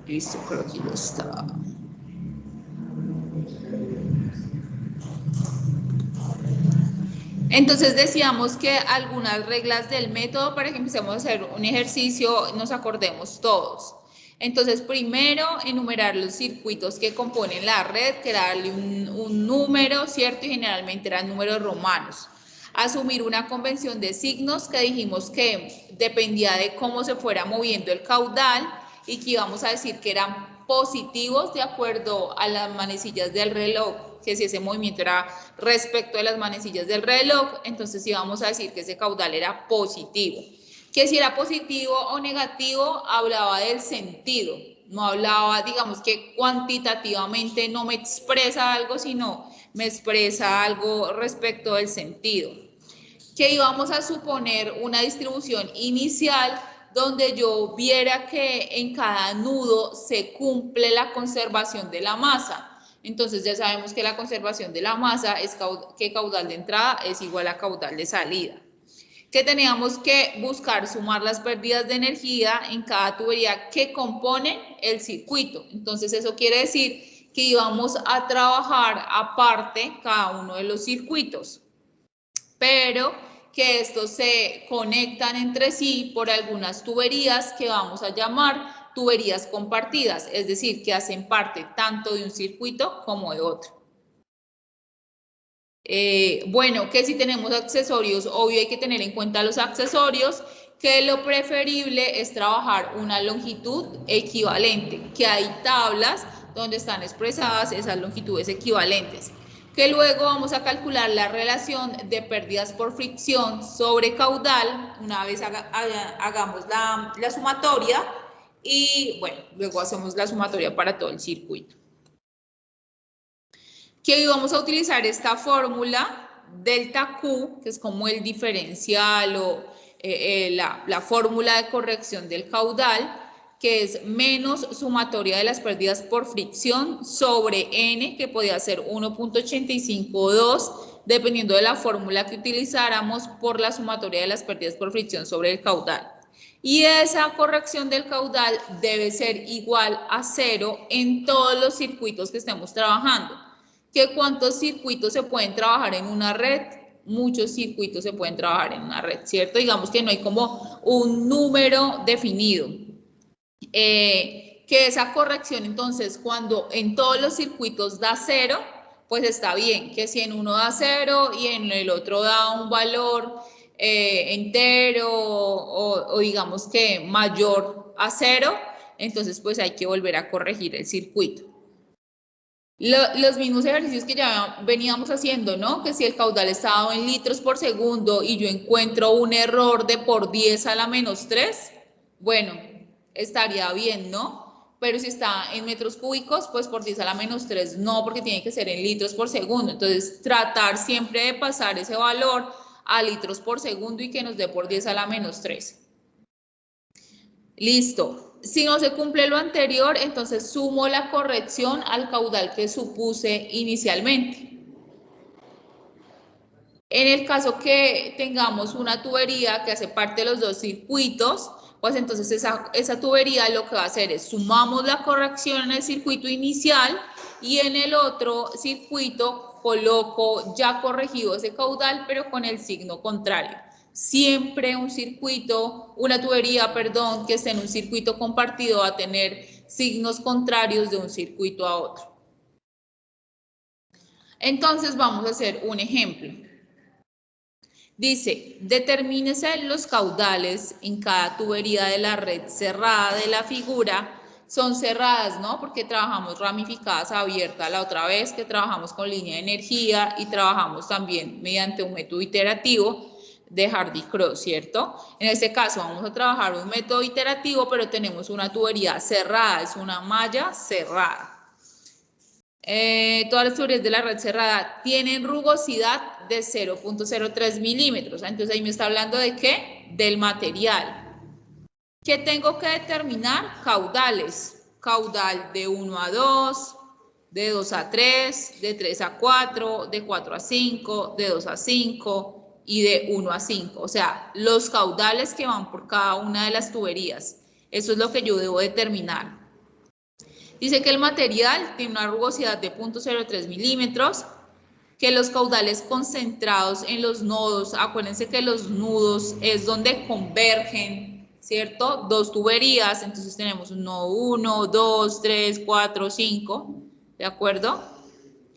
Listo, creo que ya está. Entonces decíamos que algunas reglas del método para que empecemos a hacer un ejercicio nos acordemos todos. Entonces primero enumerar los circuitos que componen la red, que era darle un número, ¿cierto? Y generalmente eran números romanos. Asumir una convención de signos que dijimos que dependía de cómo se fuera moviendo el caudal y que íbamos a decir que eran positivos de acuerdo a las manecillas del reloj, que si ese movimiento era respecto a las manecillas del reloj, entonces íbamos a decir que ese caudal era positivo. Que si era positivo o negativo, hablaba del sentido, no hablaba, digamos que cuantitativamente no me expresa algo, sino me expresa algo respecto del sentido. Que íbamos a suponer una distribución inicial donde yo viera que en cada nudo se cumple la conservación de la masa. Entonces ya sabemos que la conservación de la masa es que caudal de entrada es igual a caudal de salida. Que teníamos que buscar sumar las pérdidas de energía en cada tubería que componen el circuito. Entonces eso quiere decir que íbamos a trabajar aparte cada uno de los circuitos, pero que estos se conectan entre sí por algunas tuberías que vamos a llamar tuberías compartidas, es decir, que hacen parte tanto de un circuito como de otro. Bueno, que si tenemos accesorios, obvio hay que tener en cuenta los accesorios, que lo preferible es trabajar una longitud equivalente, que hay tablas donde están expresadas esas longitudes equivalentes. Que luego vamos a calcular la relación de pérdidas por fricción sobre caudal, una vez hagamos la sumatoria, y bueno, luego hacemos la sumatoria para todo el circuito. Que hoy vamos a utilizar esta fórmula delta Q, que es como el diferencial o la fórmula de corrección del caudal, que es menos sumatoria de las pérdidas por fricción sobre N, que podía ser 1.852, dependiendo de la fórmula que utilizáramos por la sumatoria de las pérdidas por fricción sobre el caudal. Y esa corrección del caudal debe ser igual a 0 en todos los circuitos que estemos trabajando. ¿Que cuántos circuitos se pueden trabajar en una red? Muchos circuitos se pueden trabajar en una red, ¿cierto? Digamos que no hay como un número definido. Que esa corrección, entonces, cuando en todos los circuitos da 0, pues está bien. Que si en uno da 0 y en el otro da un valor entero o digamos que mayor a 0, entonces pues hay que volver a corregir el circuito. Los mismos ejercicios que ya veníamos haciendo, ¿no? Que si el caudal estaba en litros por segundo y yo encuentro un error de por 10 a la menos 3, bueno, estaría bien, ¿no? Pero si está en metros cúbicos, pues por 10 a la menos 3 no, porque tiene que ser en litros por segundo. Entonces, tratar siempre de pasar ese valor a litros por segundo y que nos dé por 10 a la menos 3. Listo. Si no se cumple lo anterior, entonces sumo la corrección al caudal que supuse inicialmente. En el caso que tengamos una tubería que hace parte de los dos circuitos, pues entonces esa tubería lo que va a hacer es sumamos la corrección en el circuito inicial y en el otro circuito coloco ya corregido ese caudal, pero con el signo contrario. Siempre una tubería, perdón, que esté en un circuito compartido va a tener signos contrarios de un circuito a otro. Entonces vamos a hacer un ejemplo. Dice, determínese los caudales en cada tubería de la red cerrada de la figura. Son cerradas, ¿no? Porque trabajamos ramificadas abiertas la otra vez, que trabajamos con línea de energía y trabajamos también mediante un método iterativo de Hardy-Cross, ¿cierto? En este caso vamos a trabajar un método iterativo, pero tenemos una tubería cerrada, es una malla cerrada. Todas las tuberías de la red cerrada tienen rugosidad de 0.03 milímetros. Entonces ahí me está hablando de ¿qué? Del material. ¿Qué tengo que determinar? Caudales. Caudal de 1 a 2, de 2 a 3, de 3 a 4, de 4 a 5, de 2 a 5 y de 1 a 5. O sea, los caudales que van por cada una de las tuberías. Eso es lo que yo debo determinar. Dice que el material tiene una rugosidad de 0.03 milímetros, que los caudales concentrados en los nodos, acuérdense que los nudos es donde convergen, ¿cierto? Dos tuberías, entonces tenemos un nodo 1, 2, 3, 4, 5, ¿de acuerdo?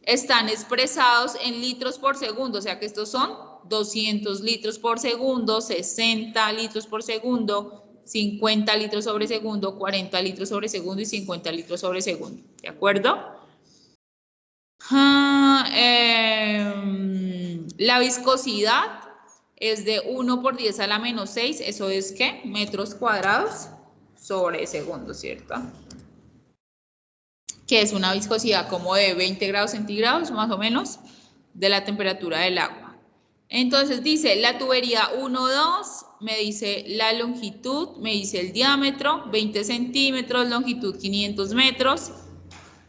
Están expresados en litros por segundo, o sea que estos son 200 litros por segundo, 60 litros por segundo, 50 litros sobre segundo, 40 litros sobre segundo y 50 litros sobre segundo, ¿de acuerdo? La viscosidad es de 1 por 10 a la menos 6, eso es ¿qué? Metros cuadrados sobre segundo, ¿cierto? Que es una viscosidad como de 20 grados centígrados, más o menos, de la temperatura del agua. Entonces dice, la tubería 1, 2, me dice la longitud, me dice el diámetro, 20 centímetros, longitud 500 metros,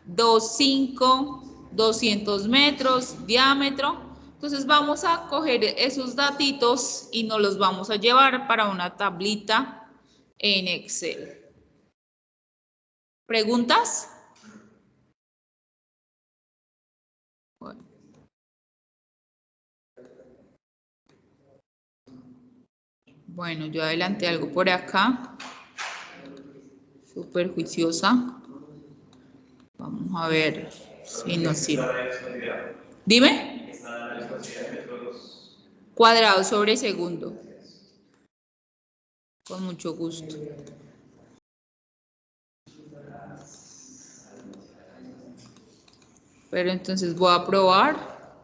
2, 5, 200 metros, diámetro. Entonces vamos a coger esos datitos y nos los vamos a llevar para una tablita en Excel. ¿Preguntas? Bueno, yo adelanté algo por acá. Súper juiciosa. Vamos a ver si nos sirve. Dime. Cuadrado sobre segundo. Con mucho gusto. Pero entonces voy a probar.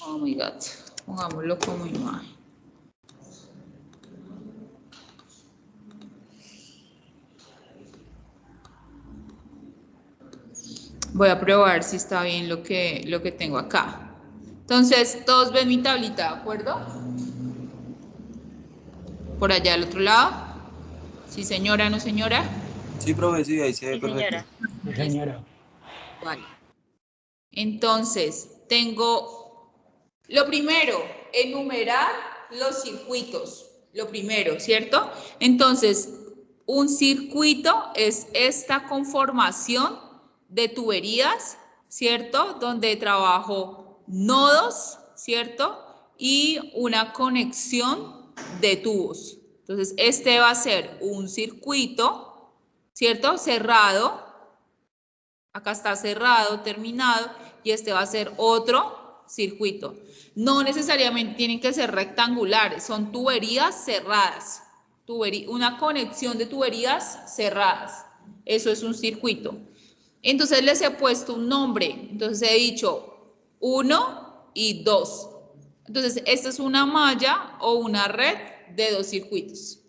Oh my God. Pongámoslo como imagen. Voy a probar si está bien lo que tengo acá. Entonces, todos ven mi tablita, ¿de acuerdo? Por allá al otro lado. Sí, señora, no señora. Sí, profe, sí, ahí se ve perfecto. Sí, señora. Vale. Entonces, tengo lo primero, enumerar los circuitos. Lo primero, ¿cierto? Entonces, un circuito es esta conformación de tuberías, ¿cierto? Donde trabajo nodos, ¿cierto? Y una conexión de tubos. Entonces, este va a ser un circuito, ¿cierto? Cerrado. Acá está cerrado, terminado, y este va a ser otro circuito. No necesariamente tienen que ser rectangulares, son tuberías cerradas. Una conexión de tuberías cerradas. Eso es un circuito. Entonces les he puesto un nombre. Entonces he dicho 1 y 2. Entonces esta es una malla o una red de dos circuitos.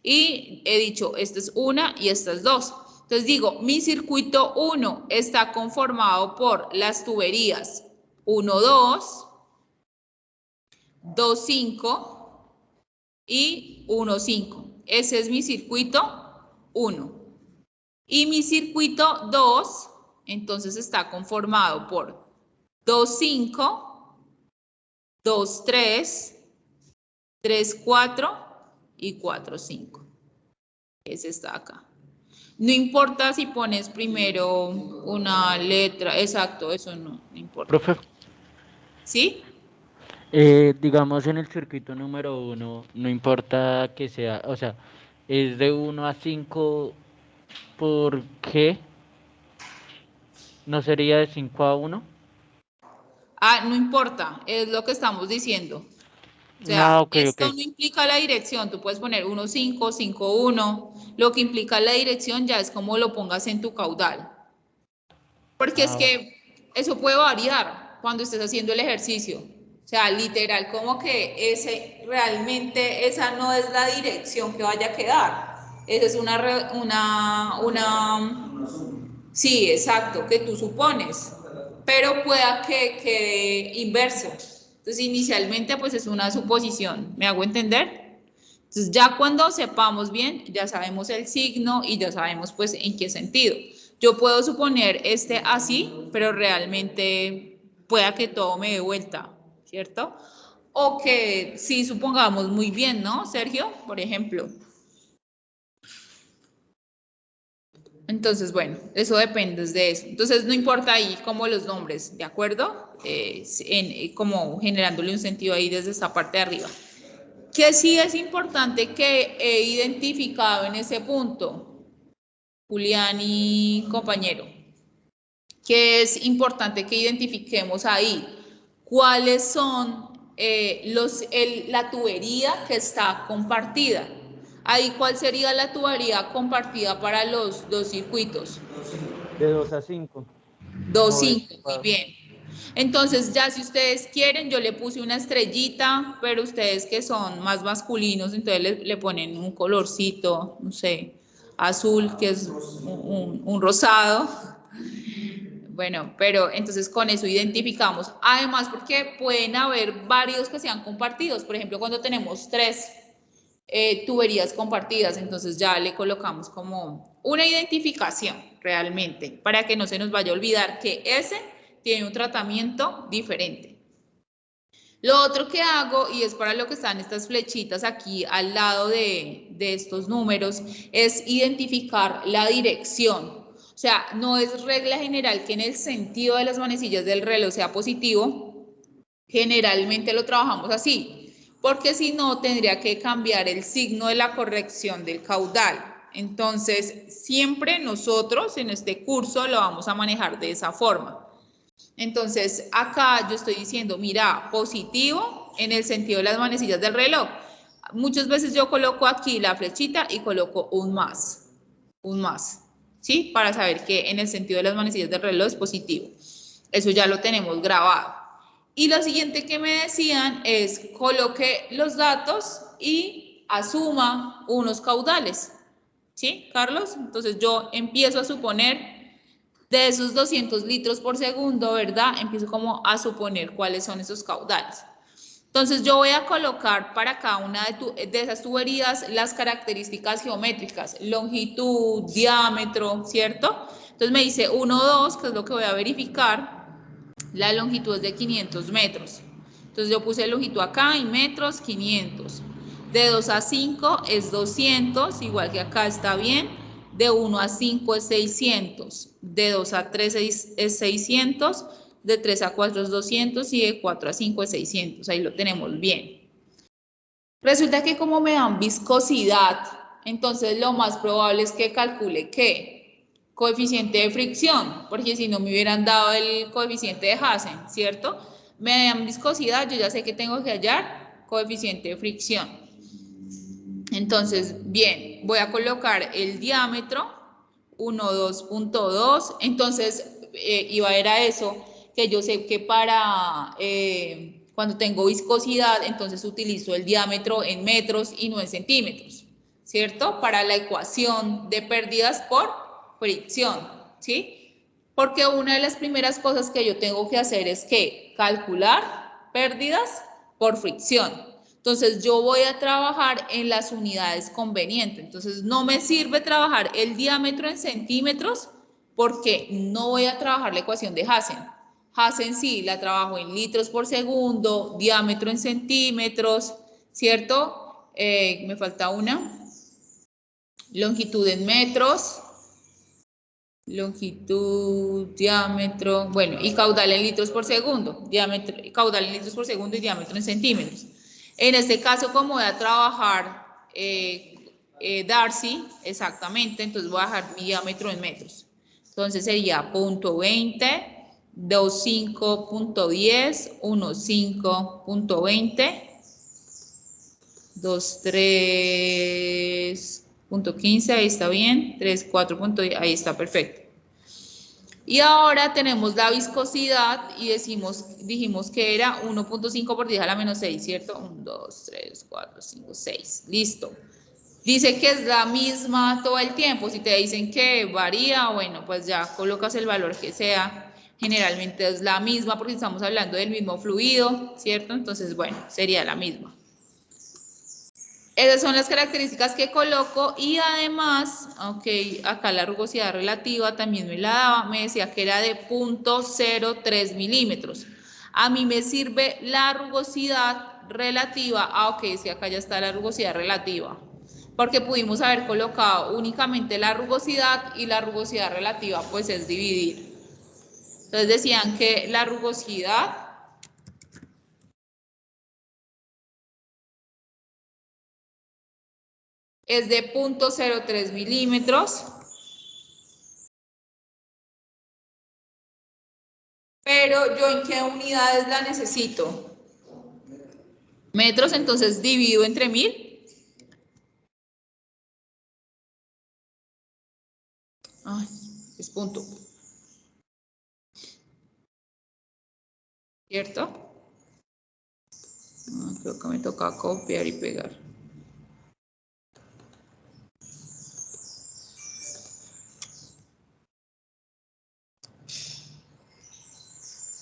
Y he dicho, esta es una y esta es dos. Entonces digo, mi circuito 1 está conformado por las tuberías 1, 2, 2, 5 y 1, 5. Ese es mi circuito 1. Y mi circuito 2, entonces está conformado por 2, 5, 2, 3, 3, 4 y 4, 5. Ese está acá. No importa si pones primero una letra, exacto, eso no importa. Profe, ¿Sí? digamos en el circuito número 1, no importa que sea, o sea, es de 1 a 5, ¿por qué? ¿No sería de 5 a 1? Ah, no importa, es lo que estamos diciendo. O Ah, sea, ok, ok. esto no implica la dirección, tú puedes poner 1, 5, 5, 1. Lo que implica la dirección ya es como lo pongas en tu caudal. Porque es Ah, que eso puede variar cuando estés haciendo el ejercicio. O sea, literal, como que realmente esa no es la dirección que vaya a quedar. Esa es sí, exacto, que tú supones. Pero pueda que quede inverso. Entonces, inicialmente, pues es una suposición. ¿Me hago entender? Entonces, ya cuando sepamos bien, ya sabemos el signo y ya sabemos, pues, en qué sentido. Yo puedo suponer este así, pero realmente pueda que todo me dé vuelta, ¿cierto? O que sí supongamos muy bien, ¿no, Sergio? Por ejemplo. Entonces, bueno, eso depende de eso. Entonces, no importa ahí como los nombres, ¿de acuerdo? Como generándole un sentido ahí desde esta parte de arriba. Que sí es importante que he identificado en ese punto, Julián y compañero, que es importante que identifiquemos ahí cuáles son la tubería que está compartida. Ahí, ¿cuál sería la tubería compartida para los dos circuitos? De 2 a 5. 2, No es 5, muy bien. Entonces, ya si ustedes quieren, yo le puse una estrellita, pero ustedes que son más masculinos, entonces le ponen un colorcito, no sé, azul, que es un rosado. Bueno, pero entonces con eso identificamos. Además, porque pueden haber varios que sean compartidos. Por ejemplo, cuando tenemos 3 tuberías compartidas, entonces ya le colocamos como una identificación realmente, para que no se nos vaya a olvidar que ese tiene un tratamiento diferente. Lo otro que hago, y es para lo que están estas flechitas aquí al lado de estos números, es identificar la dirección. O sea, no es regla general que en el sentido de las manecillas del reloj sea positivo. Generalmente lo trabajamos así, porque si no tendría que cambiar el signo de la corrección del caudal. Entonces, siempre nosotros en este curso lo vamos a manejar de esa forma. Entonces, acá yo estoy diciendo, mira, positivo en el sentido de las manecillas del reloj. Muchas veces yo coloco aquí la flechita y coloco un más, ¿sí? Para saber que en el sentido de las manecillas del reloj es positivo. Eso ya lo tenemos grabado. Y lo siguiente que me decían es coloque los datos y asuma unos caudales, ¿sí, Carlos? Entonces yo empiezo a suponer de esos 200 litros por segundo, ¿verdad? Empiezo como a suponer cuáles son esos caudales. Entonces yo voy a colocar para cada una de esas tuberías las características geométricas, longitud, diámetro, ¿cierto? Entonces me dice 1, 2, que es lo que voy a verificar. La longitud es de 500 metros. Entonces yo puse longitud acá y metros 500. De 2 a 5 es 200, igual que acá está bien. De 1 a 5 es 600. De 2 a 3 es 600. De 3 a 4 es 200 y de 4 a 5 es 600. Ahí lo tenemos bien. Resulta que como me dan viscosidad, entonces lo más probable es que calcule ¿qué? Coeficiente de fricción, porque si no me hubieran dado el coeficiente de Hassen, ¿cierto? Me dan viscosidad, yo ya sé que tengo que hallar coeficiente de fricción. Entonces, bien, voy a colocar el diámetro, 1,2.2, entonces iba a ir a eso, que yo sé que para cuando tengo viscosidad, entonces utilizo el diámetro en metros y no en centímetros, ¿cierto? Para la ecuación de pérdidas por fricción, ¿sí? Porque una de las primeras cosas que yo tengo que hacer es que calcular pérdidas por fricción. Entonces yo voy a trabajar en las unidades convenientes. Entonces no me sirve trabajar el diámetro en centímetros porque no voy a trabajar la ecuación de Hassen. Hassen sí, la trabajo en litros por segundo, diámetro en centímetros, ¿cierto? Me falta una. Longitud en metros. Longitud, diámetro, bueno, y caudal en litros por segundo, diámetro, caudal en litros por segundo y diámetro en centímetros. En este caso, como voy a trabajar Darcy, exactamente, entonces voy a dejar mi diámetro en metros. Entonces sería 0.20, 25.10, 15.20, 23.15, ahí está bien, 34.10, ahí está perfecto. Y ahora tenemos la viscosidad y dijimos que era 1.5 por 10 a la menos 6, ¿cierto? 1, 2, 3, 4, 5, 6, listo. Dice que es la misma todo el tiempo. Si te dicen que varía, bueno, pues ya colocas el valor que sea. Generalmente es la misma porque estamos hablando del mismo fluido, ¿cierto? Entonces, bueno, sería la misma. Esas son las características que coloco y además, ok, acá la rugosidad relativa también me la daba, me decía que era de 0.03 milímetros. A mí me sirve la rugosidad relativa, ok, es que acá ya está la rugosidad relativa. porque pudimos haber colocado únicamente la rugosidad y la rugosidad relativa pues es dividir. Entonces decían que la rugosidad es de 0.03 milímetros, pero yo ¿en qué unidades la necesito? Metros, entonces divido entre 1000. Ay, es punto. ¿Cierto? Creo que me toca copiar y pegar.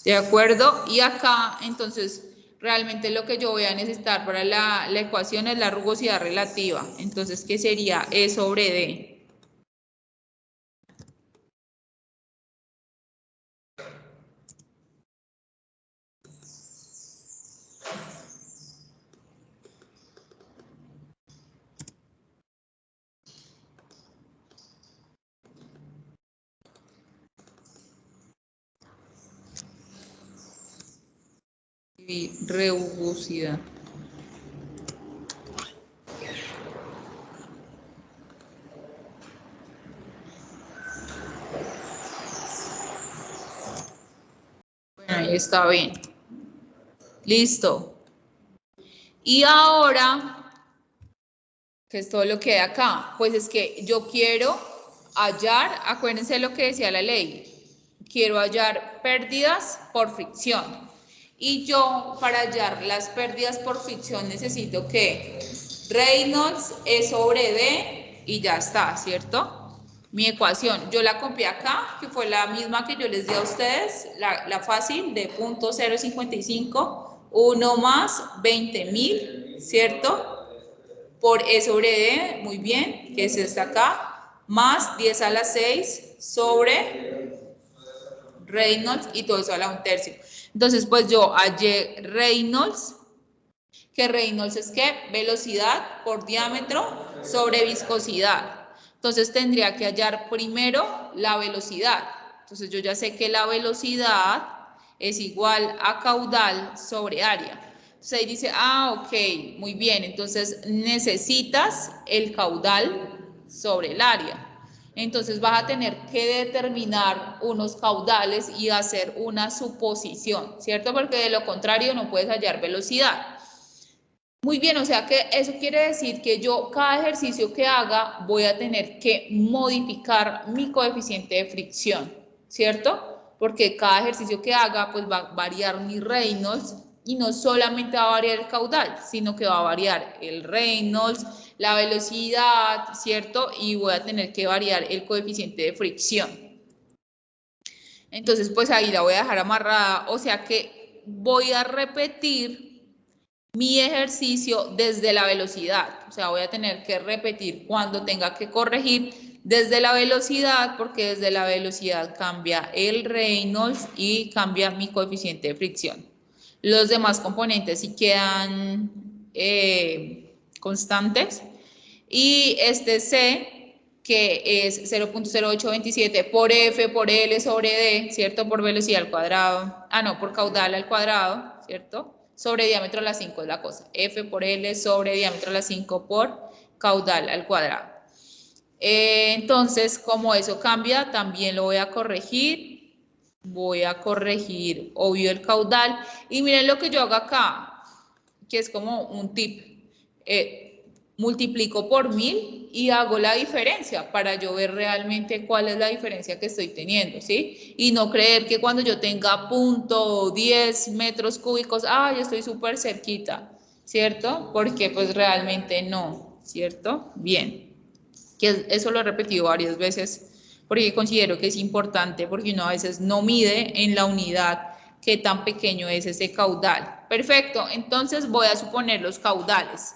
¿De acuerdo? Y acá, entonces, realmente lo que yo voy a necesitar para la ecuación es la rugosidad relativa. Entonces, ¿qué sería E sobre D? Y rugosidad. Bueno, ahí está bien. Listo. Y ahora, ¿qué es todo lo que hay acá? Pues es que yo quiero hallar, acuérdense lo que decía la ley, quiero hallar pérdidas por fricción. Y yo para hallar las pérdidas por fricción necesito que Reynolds E sobre D y ya está, ¿cierto? Mi ecuación, yo la copié acá, que fue la misma que yo les di a ustedes, la fácil de 0.055, 1 más 20.000, ¿cierto? Por E sobre D, muy bien, que es esta acá, más 10 a la 6 sobre Reynolds y todo eso a la 1/3. Entonces, pues yo hallé Reynolds, que Reynolds es ¿qué? Velocidad por diámetro sobre viscosidad. Entonces tendría que hallar primero la velocidad. Entonces yo ya sé que la velocidad es igual a caudal sobre área. Entonces ahí dice, ok, muy bien, entonces necesitas el caudal sobre el área. Entonces vas a tener que determinar unos caudales y hacer una suposición, ¿cierto? Porque de lo contrario no puedes hallar velocidad. Muy bien, o sea que eso quiere decir que yo cada ejercicio que haga voy a tener que modificar mi coeficiente de fricción, ¿cierto? Porque cada ejercicio que haga pues va a variar mi Reynolds y no solamente va a variar el caudal, sino que va a variar el Reynolds, la velocidad, ¿cierto? Y voy a tener que variar el coeficiente de fricción. Entonces pues ahí la voy a dejar amarrada, o sea que voy a repetir mi ejercicio desde la velocidad, o sea, voy a tener que repetir cuando tenga que corregir desde la velocidad, porque desde la velocidad cambia el Reynolds y cambia mi coeficiente de fricción. Los demás componentes sí quedan constantes. Y este C, que es 0.0827 por F por L sobre D, ¿cierto? Por velocidad al cuadrado, por caudal al cuadrado, ¿cierto? Sobre diámetro a la 5 es la cosa. F por L sobre diámetro a la 5 por caudal al cuadrado. Entonces, como eso cambia, también lo voy a corregir. Voy a corregir, obvio, el caudal. Y miren lo que yo hago acá, que es como un tip. Multiplico por 1000 y hago la diferencia para yo ver realmente cuál es la diferencia que estoy teniendo, ¿sí? Y no creer que cuando yo tenga 0.10 metros cúbicos, ya estoy súper cerquita, ¿cierto? Porque pues realmente no, ¿cierto? Bien, que eso lo he repetido varias veces porque considero que es importante, porque uno a veces no mide en la unidad qué tan pequeño es ese caudal. Perfecto, entonces voy a suponer los caudales.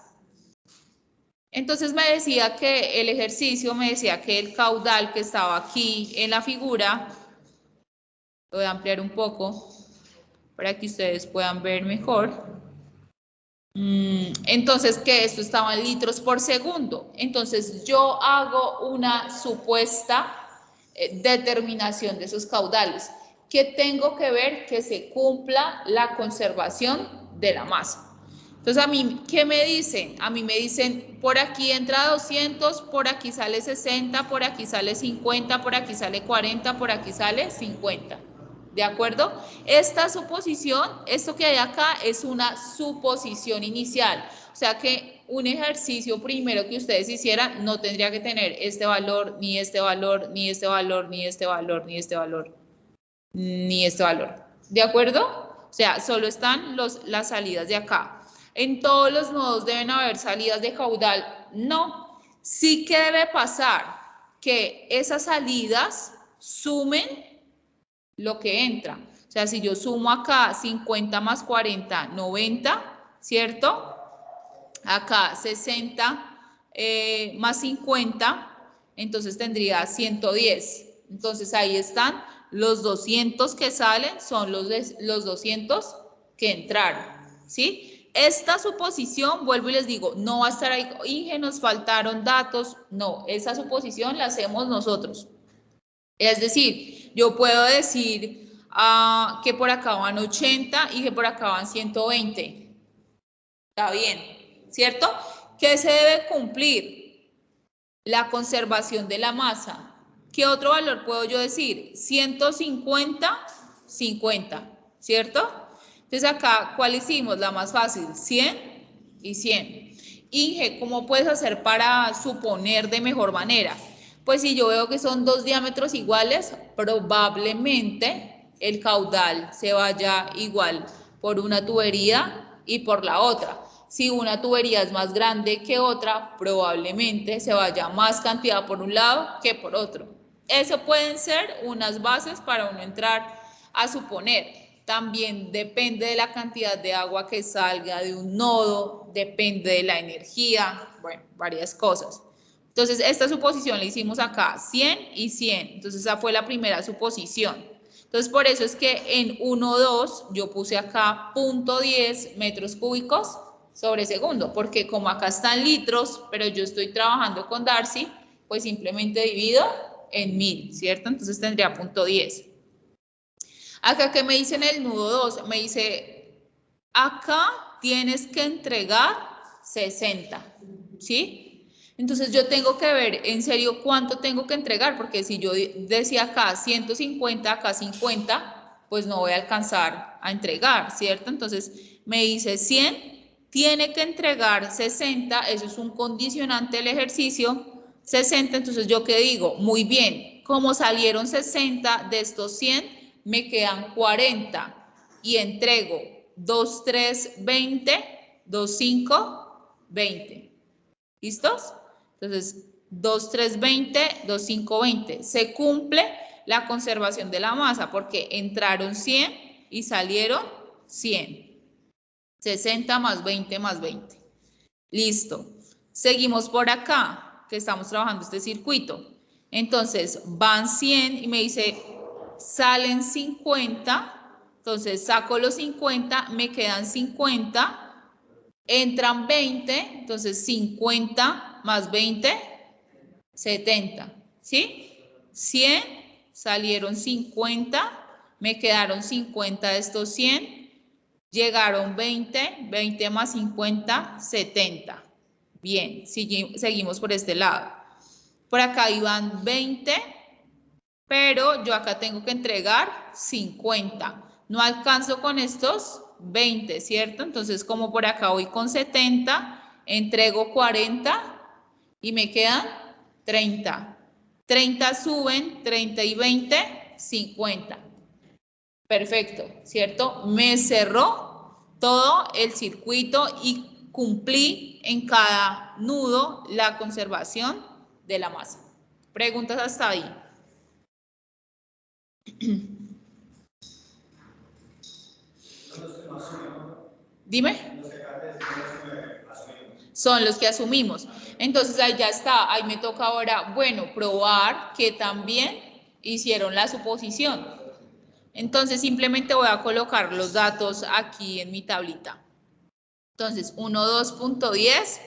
Entonces me decía que el ejercicio, me decía que el caudal que estaba aquí en la figura, lo voy a ampliar un poco para que ustedes puedan ver mejor. Entonces, que esto estaba en litros por segundo. Entonces, yo hago una supuesta determinación de esos caudales. ¿Qué tengo que ver? Que se cumpla la conservación de la masa. Entonces, a mí, ¿qué me dicen? A mí me dicen, por aquí entra 200, por aquí sale 60, por aquí sale 50, por aquí sale 40, por aquí sale 50. ¿De acuerdo? Esta suposición, esto que hay acá es una suposición inicial. O sea que un ejercicio primero que ustedes hicieran no tendría que tener este valor, ni este valor, ni este valor, ni este valor, ni este valor, ni este valor. ¿De acuerdo? O sea, solo están las salidas de acá. ¿En todos los nodos deben haber salidas de caudal? No. Sí que debe pasar que esas salidas sumen lo que entra. O sea, si yo sumo acá 50 más 40, 90, ¿cierto? Acá 60 más 50, entonces tendría 110. Entonces ahí están los 200 que salen, son los 200 que entraron, ¿sí? Esta suposición, vuelvo y les digo, no va a estar ahí, Inge, nos faltaron datos. No, esa suposición la hacemos nosotros. Es decir, yo puedo decir que por acá van 80 y que por acá van 120. Está bien, ¿cierto? ¿Qué se debe cumplir? La conservación de la masa. ¿Qué otro valor puedo yo decir? 150, 50, ¿cierto? Entonces acá, ¿cuál hicimos? La más fácil, 100 y 100. Inge, ¿cómo puedes hacer para suponer de mejor manera? Pues si yo veo que son dos diámetros iguales, probablemente el caudal se vaya igual por una tubería y por la otra. Si una tubería es más grande que otra, probablemente se vaya más cantidad por un lado que por otro. Eso pueden ser unas bases para uno entrar a suponer. También depende de la cantidad de agua que salga de un nodo, depende de la energía, bueno, varias cosas. Entonces, esta suposición la hicimos acá, 100 y 100. Entonces, esa fue la primera suposición. Entonces, por eso es que en 1, 2, yo puse acá 0.10 metros cúbicos sobre segundo, porque como acá están litros, pero yo estoy trabajando con Darcy, pues simplemente divido en 1000, ¿cierto? Entonces tendría 0.10. Acá que me dice en el nudo 2, me dice, acá tienes que entregar 60, ¿sí? Entonces yo tengo que ver en serio cuánto tengo que entregar, porque si yo decía acá 150, acá 50, pues no voy a alcanzar a entregar, ¿cierto? Entonces me dice 100, tiene que entregar 60, eso es un condicionante del ejercicio, 60, entonces yo qué digo, muy bien, como salieron 60 de estos 100, me quedan 40 y entrego 2, 3, 20, 2, 5, 20. ¿Listos? Entonces, 2, 3, 20, 2, 5, 20. Se cumple la conservación de la masa porque entraron 100 y salieron 100. 60 más 20 más 20. Listo. Seguimos por acá, que estamos trabajando este circuito. Entonces, van 100 y me dice, salen 50. Entonces, saco los 50, me quedan 50. Entran 20, entonces 50 más 20, 70, ¿sí? 100, salieron 50, me quedaron 50 de estos 100, llegaron 20, 20 más 50, 70. Bien, seguimos por este lado. Por acá iban 20, pero yo acá tengo que entregar 50. No alcanzo con estos 20, ¿cierto? Entonces, como por acá voy con 70, entrego 40 y me quedan 30. 30 suben, 30 y 20, 50. Perfecto, ¿cierto? Me cerró todo el circuito y cumplí en cada nudo la conservación de la masa. ¿Preguntas hasta ahí? Dime. Son los que asumimos. Entonces ahí ya está, ahí me toca ahora, bueno, probar que también hicieron la suposición. Entonces simplemente voy a colocar los datos aquí en mi tablita. Entonces, 1,2.10,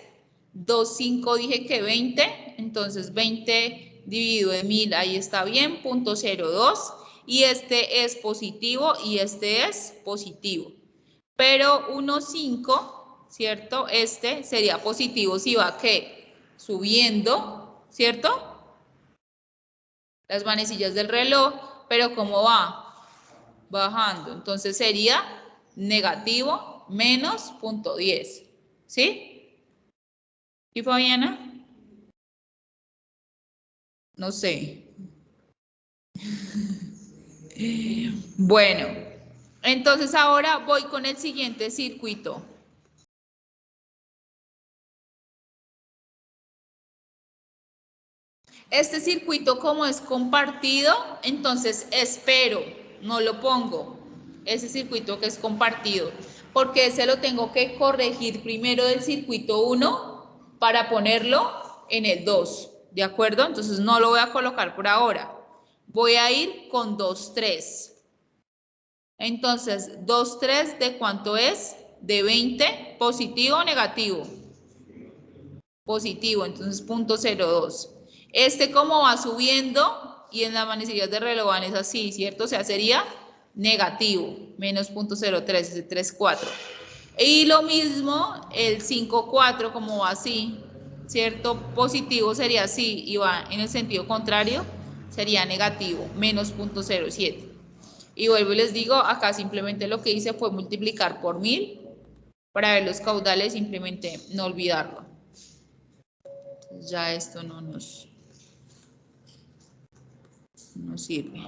2,5 dije que 20, entonces 20 dividido en 1000, ahí está bien, 0.02, y este es positivo y este es positivo. Pero 1,5, ¿cierto? Este sería positivo si va, ¿qué? Subiendo, ¿cierto? Las manecillas del reloj, pero ¿cómo va? Bajando, entonces sería negativo menos 0.10, ¿sí? ¿Y Fabiana? No sé. Bueno, entonces ahora voy con el siguiente circuito. Este circuito, como es compartido, entonces espero, no lo pongo, ese circuito que es compartido, porque ese lo tengo que corregir primero del circuito 1 para ponerlo en el 2, ¿de acuerdo? Entonces no lo voy a colocar por ahora. Voy a ir con 2,3. Entonces, 2,3 ¿de cuánto es? De 20, ¿positivo o negativo? Positivo, entonces 0.02. Este como va subiendo y en las manecillas de reloj van es así, ¿cierto? O sea, sería negativo, menos 0.03, ese 3,4. Y lo mismo el 5,4 como va así, ¿cierto? Positivo sería así y va en el sentido contrario, sería negativo, menos 0.07. Y vuelvo y les digo, acá simplemente lo que hice fue multiplicar por 1000 para ver los caudales, simplemente no olvidarlo. Ya esto no nos sirve.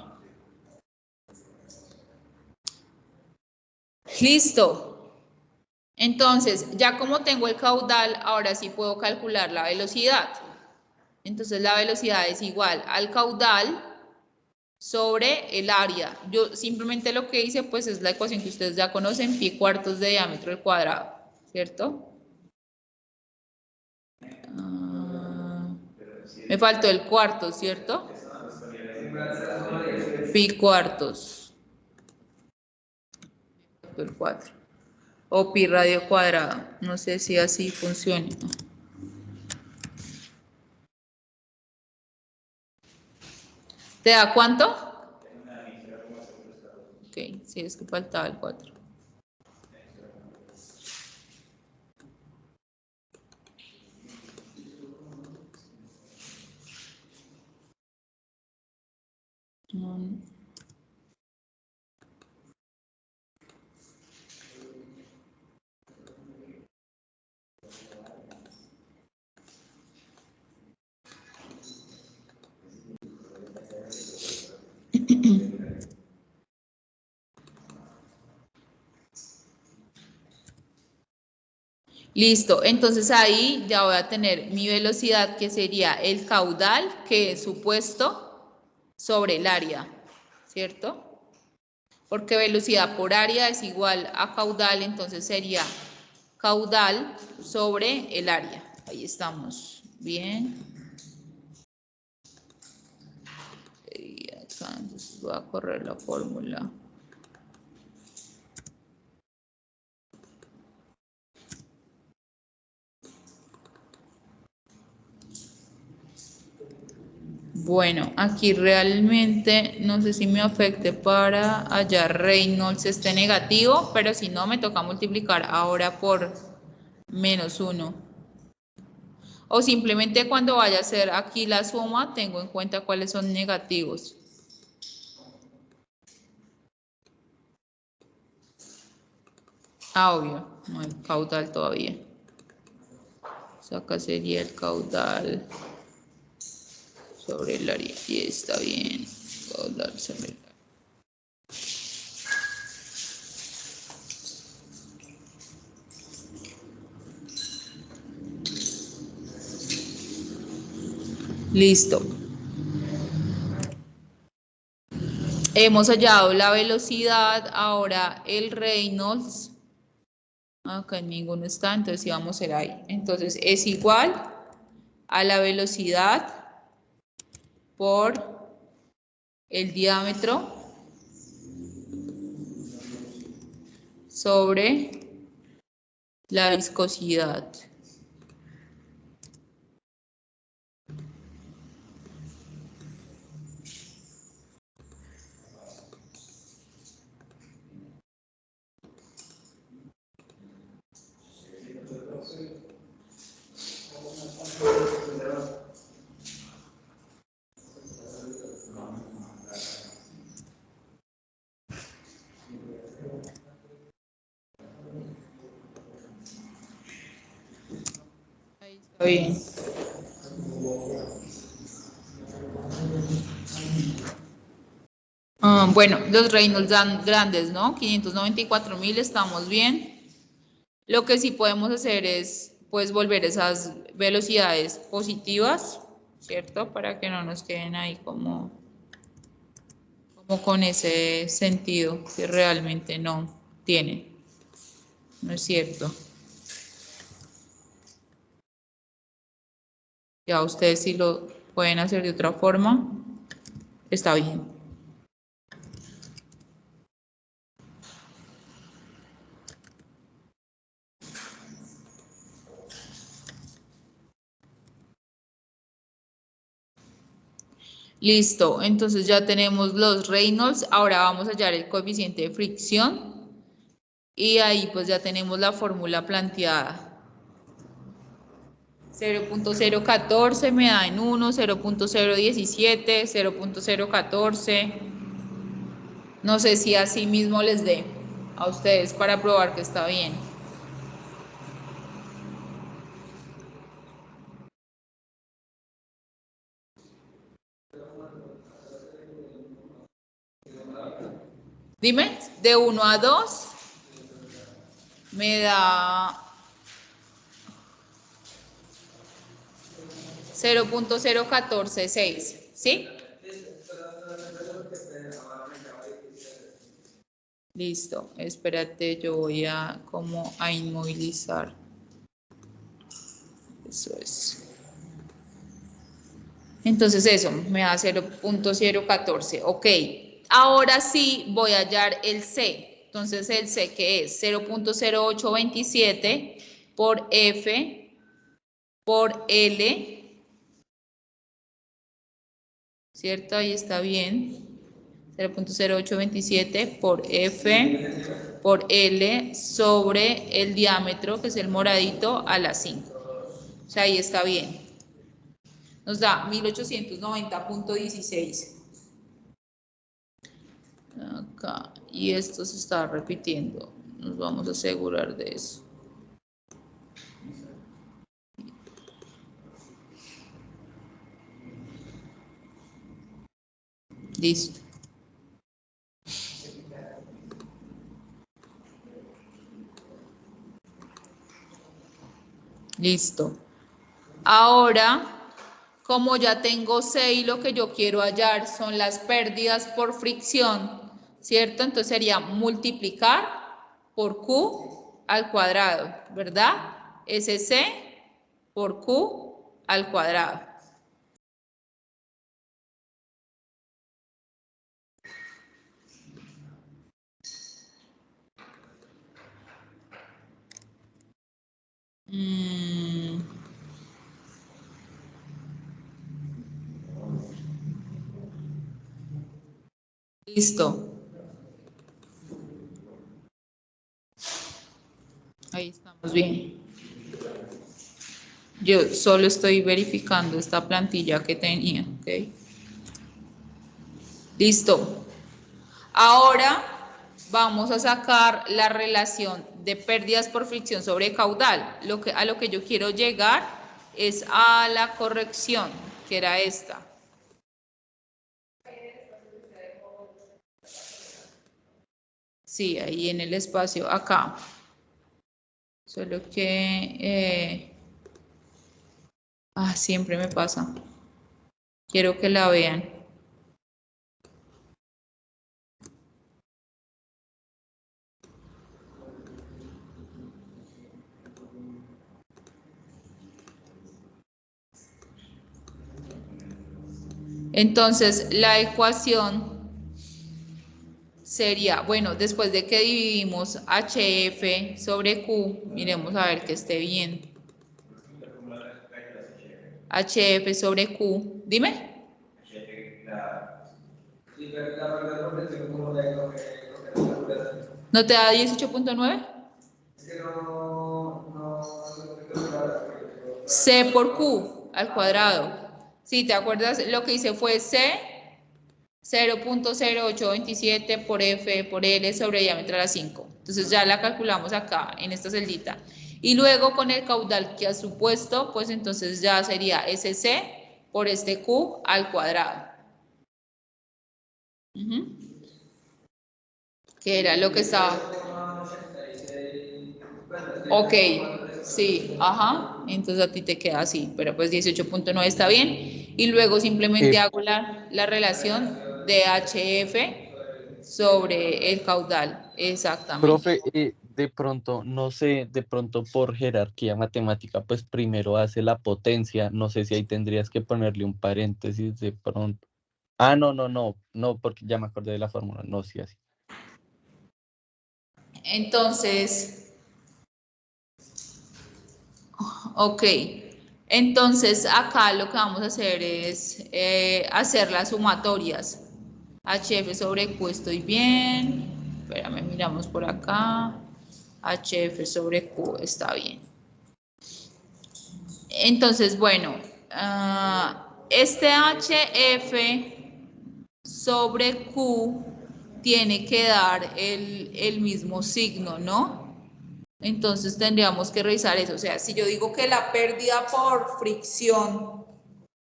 Listo. Entonces, ya como tengo el caudal, ahora sí puedo calcular la velocidad. Entonces, la velocidad es igual al caudal sobre el área. Yo simplemente lo que hice, pues, es la ecuación que ustedes ya conocen, pi cuartos de diámetro al cuadrado, ¿cierto? Me faltó el cuarto, ¿cierto? Pi cuartos. El 4. O pi radio cuadrado. No sé si así funciona. ¿Te da cuánto? Ok, sí, es que faltaba el 4. Listo, entonces ahí ya voy a tener mi velocidad, que sería el caudal, que es supuesto sobre el área, ¿cierto? Porque velocidad por área es igual a caudal, entonces sería caudal sobre el área. Ahí estamos, bien. Y acá entonces voy a correr la fórmula. Bueno, aquí realmente no sé si me afecte para hallar Reynolds esté negativo, pero si no me toca multiplicar ahora por -1. O simplemente cuando vaya a hacer aquí la suma, tengo en cuenta cuáles son negativos. Obvio, no hay caudal todavía. O sea, acá sería el caudal sobre el área. Y está bien. Caudal sobre el área. Listo. Hemos hallado la velocidad, ahora el Reynolds. Acá en ninguno está, entonces sí vamos a hacer ahí. Entonces es igual a la velocidad por el diámetro sobre la viscosidad. Ahí está bien. Bueno, los Reynolds dan grandes, ¿no? 594.000, estamos bien. Lo que sí podemos hacer es, pues, volver esas velocidades positivas, ¿cierto? Para que no nos queden ahí como con ese sentido que realmente no tiene. ¿No es cierto? Ya ustedes si lo pueden hacer de otra forma, está bien. Listo, entonces ya tenemos los Reynolds, ahora vamos a hallar el coeficiente de fricción y ahí pues ya tenemos la fórmula planteada. 0.014 me da en 1, 0.017, 0.014. No sé si así mismo les dé a ustedes para probar que está bien. Dime, de 1 a 2 me da 0.0146, ¿sí? Listo, espérate, yo voy a como a inmovilizar. Eso es. Entonces eso, me da 0.014, ok. Ahora sí voy a hallar el C. Entonces el C que es 0.0827 por F por L, ¿cierto? Ahí está bien. 0.0827 por F por L sobre el diámetro, que es el moradito, a la 5. O sea, ahí está bien. Nos da 1890.16. Acá. Y esto se está repitiendo. Nos vamos a asegurar de eso. Listo. Listo. Ahora, como ya tengo C y lo que yo quiero hallar son las pérdidas por fricción, ¿cierto? Entonces sería multiplicar por Q al cuadrado, ¿verdad? SC por Q al cuadrado. Listo. Ahí estamos bien. Yo solo estoy verificando esta plantilla que tenía, ¿ok? Listo. Ahora vamos a sacar la relación de pérdidas por fricción sobre caudal. A lo que yo quiero llegar es a la corrección, que era esta. Sí, ahí en el espacio, acá. Solo que... siempre me pasa. Quiero que la vean. Entonces, la ecuación sería, bueno, después de que dividimos HF sobre Q, miremos a ver que esté bien. HF sobre Q, dime. ¿No te da 18.9? C por Q al cuadrado. Si te acuerdas, lo que hice fue C 0.0827 por F por L sobre diámetro a la 5. Entonces ya la calculamos acá en esta celdita. Y luego con el caudal que ha supuesto, pues entonces ya sería SC por este Q al cuadrado. Que era lo que estaba. Ok, sí, ajá. Entonces a ti te queda así, pero pues 18.9 está bien. Y luego simplemente hago la relación de HF sobre el caudal. Exactamente. Profe, de pronto, no sé, de pronto por jerarquía matemática, pues primero hace la potencia, no sé si ahí tendrías que ponerle un paréntesis de pronto. Ah, no, porque ya me acordé de la fórmula, no, sí, así. Entonces, ok. Entonces acá lo que vamos a hacer es hacer las sumatorias. HF sobre Q estoy bien. Espérame, miramos por acá. HF sobre Q está bien. Entonces, bueno, este HF sobre Q tiene que dar el mismo signo, ¿no? Entonces tendríamos que revisar eso. O sea, si yo digo que la pérdida por fricción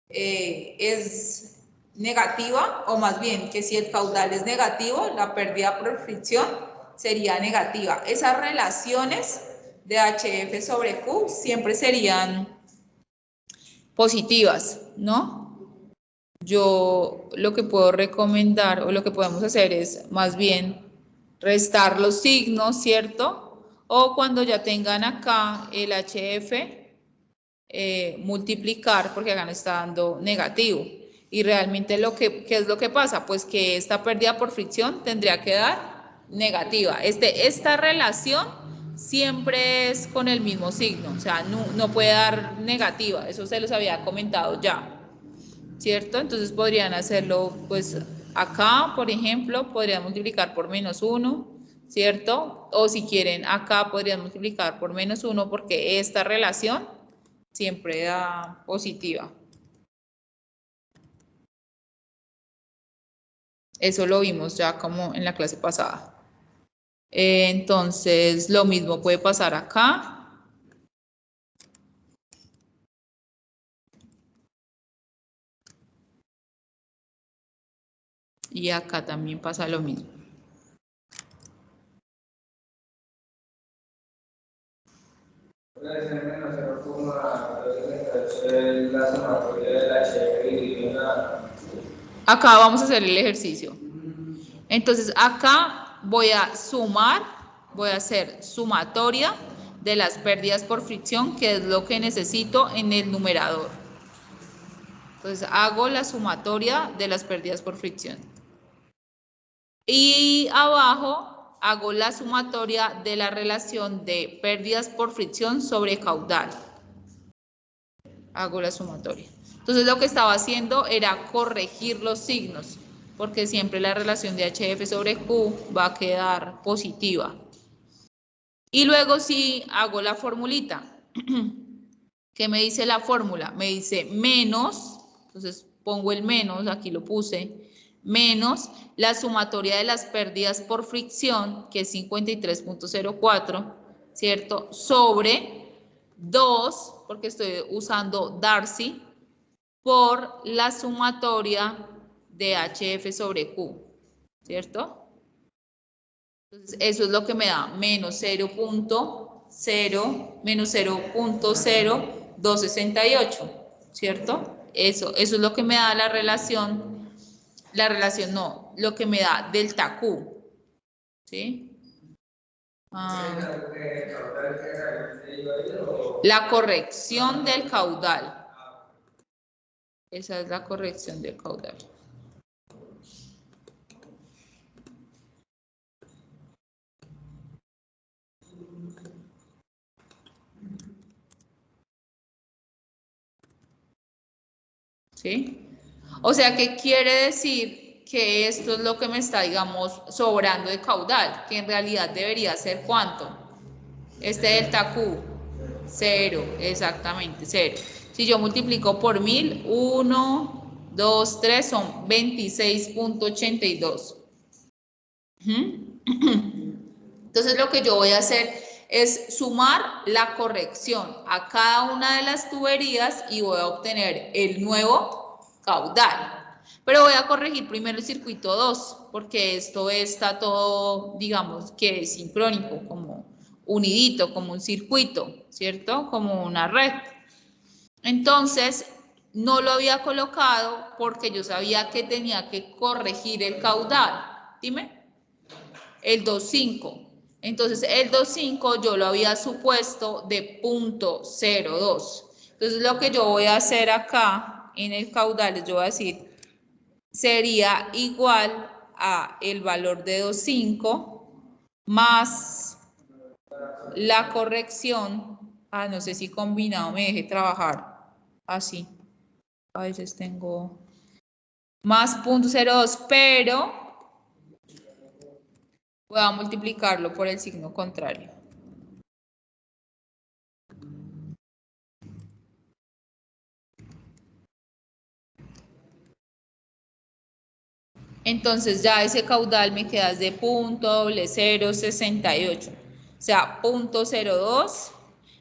es negativa, o más bien que si el caudal es negativo, la pérdida por fricción sería negativa. Esas relaciones de HF sobre Q siempre serían positivas, ¿no? Yo lo que puedo recomendar o lo que podemos hacer es más bien restar los signos, ¿cierto? O cuando ya tengan acá el HF, multiplicar porque acá nos está dando negativo. Y realmente ¿qué es lo que pasa? Pues que esta pérdida por fricción tendría que dar negativa. Esta relación siempre es con el mismo signo, o sea, no puede dar negativa, eso se los había comentado ya, ¿cierto? Entonces podrían hacerlo, pues acá, por ejemplo, podrían multiplicar por -1, ¿cierto? O si quieren, acá podrían multiplicar por -1 porque esta relación siempre da positiva. Eso lo vimos ya como en la clase pasada. Entonces, lo mismo puede pasar acá. Y acá también pasa lo mismo. Acá vamos a hacer el ejercicio. Entonces, acá voy a sumar, voy a hacer sumatoria de las pérdidas por fricción, que es lo que necesito en el numerador. Entonces, hago la sumatoria de las pérdidas por fricción. Y abajo hago la sumatoria de la relación de pérdidas por fricción sobre caudal. Hago la sumatoria. Entonces lo que estaba haciendo era corregir los signos, porque siempre la relación de HF sobre Q va a quedar positiva. Y luego sí hago la formulita. ¿Qué me dice la fórmula? Me dice menos, entonces pongo el menos, aquí lo puse, menos la sumatoria de las pérdidas por fricción, que es 53.04, ¿cierto? Sobre 2, porque estoy usando Darcy, por la sumatoria de HF sobre Q, ¿cierto? Entonces, eso es lo que me da menos 0.268, ¿cierto? Eso es lo que me da la relación no, lo que me da delta Q, ¿sí? La corrección del caudal. Esa es la corrección del caudal. ¿Sí? O sea, ¿qué quiere decir? Que esto es lo que me está, digamos, sobrando de caudal, que en realidad debería ser ¿cuánto? Este delta Q, 0, exactamente, 0. Si yo multiplico por 1000, 1, 2, 3, son 26.82. Entonces lo que yo voy a hacer es sumar la corrección a cada una de las tuberías y voy a obtener el nuevo caudal. Pero voy a corregir primero el circuito 2, porque esto está todo, digamos, que es sincrónico, como unidito, como un circuito, ¿cierto? Como una red. Entonces, no lo había colocado porque yo sabía que tenía que corregir el caudal. Dime. El 2.5. Entonces, el 2.5 yo lo había supuesto de 0.02. Entonces, lo que yo voy a hacer acá en el caudal, yo voy a decir, sería igual a el valor de 2.5 más la corrección. No sé si combinado me deje trabajar así. A veces tengo más 0.02, pero voy a multiplicarlo por el signo contrario. Entonces ya ese caudal me queda de 0.068. O sea, 0.02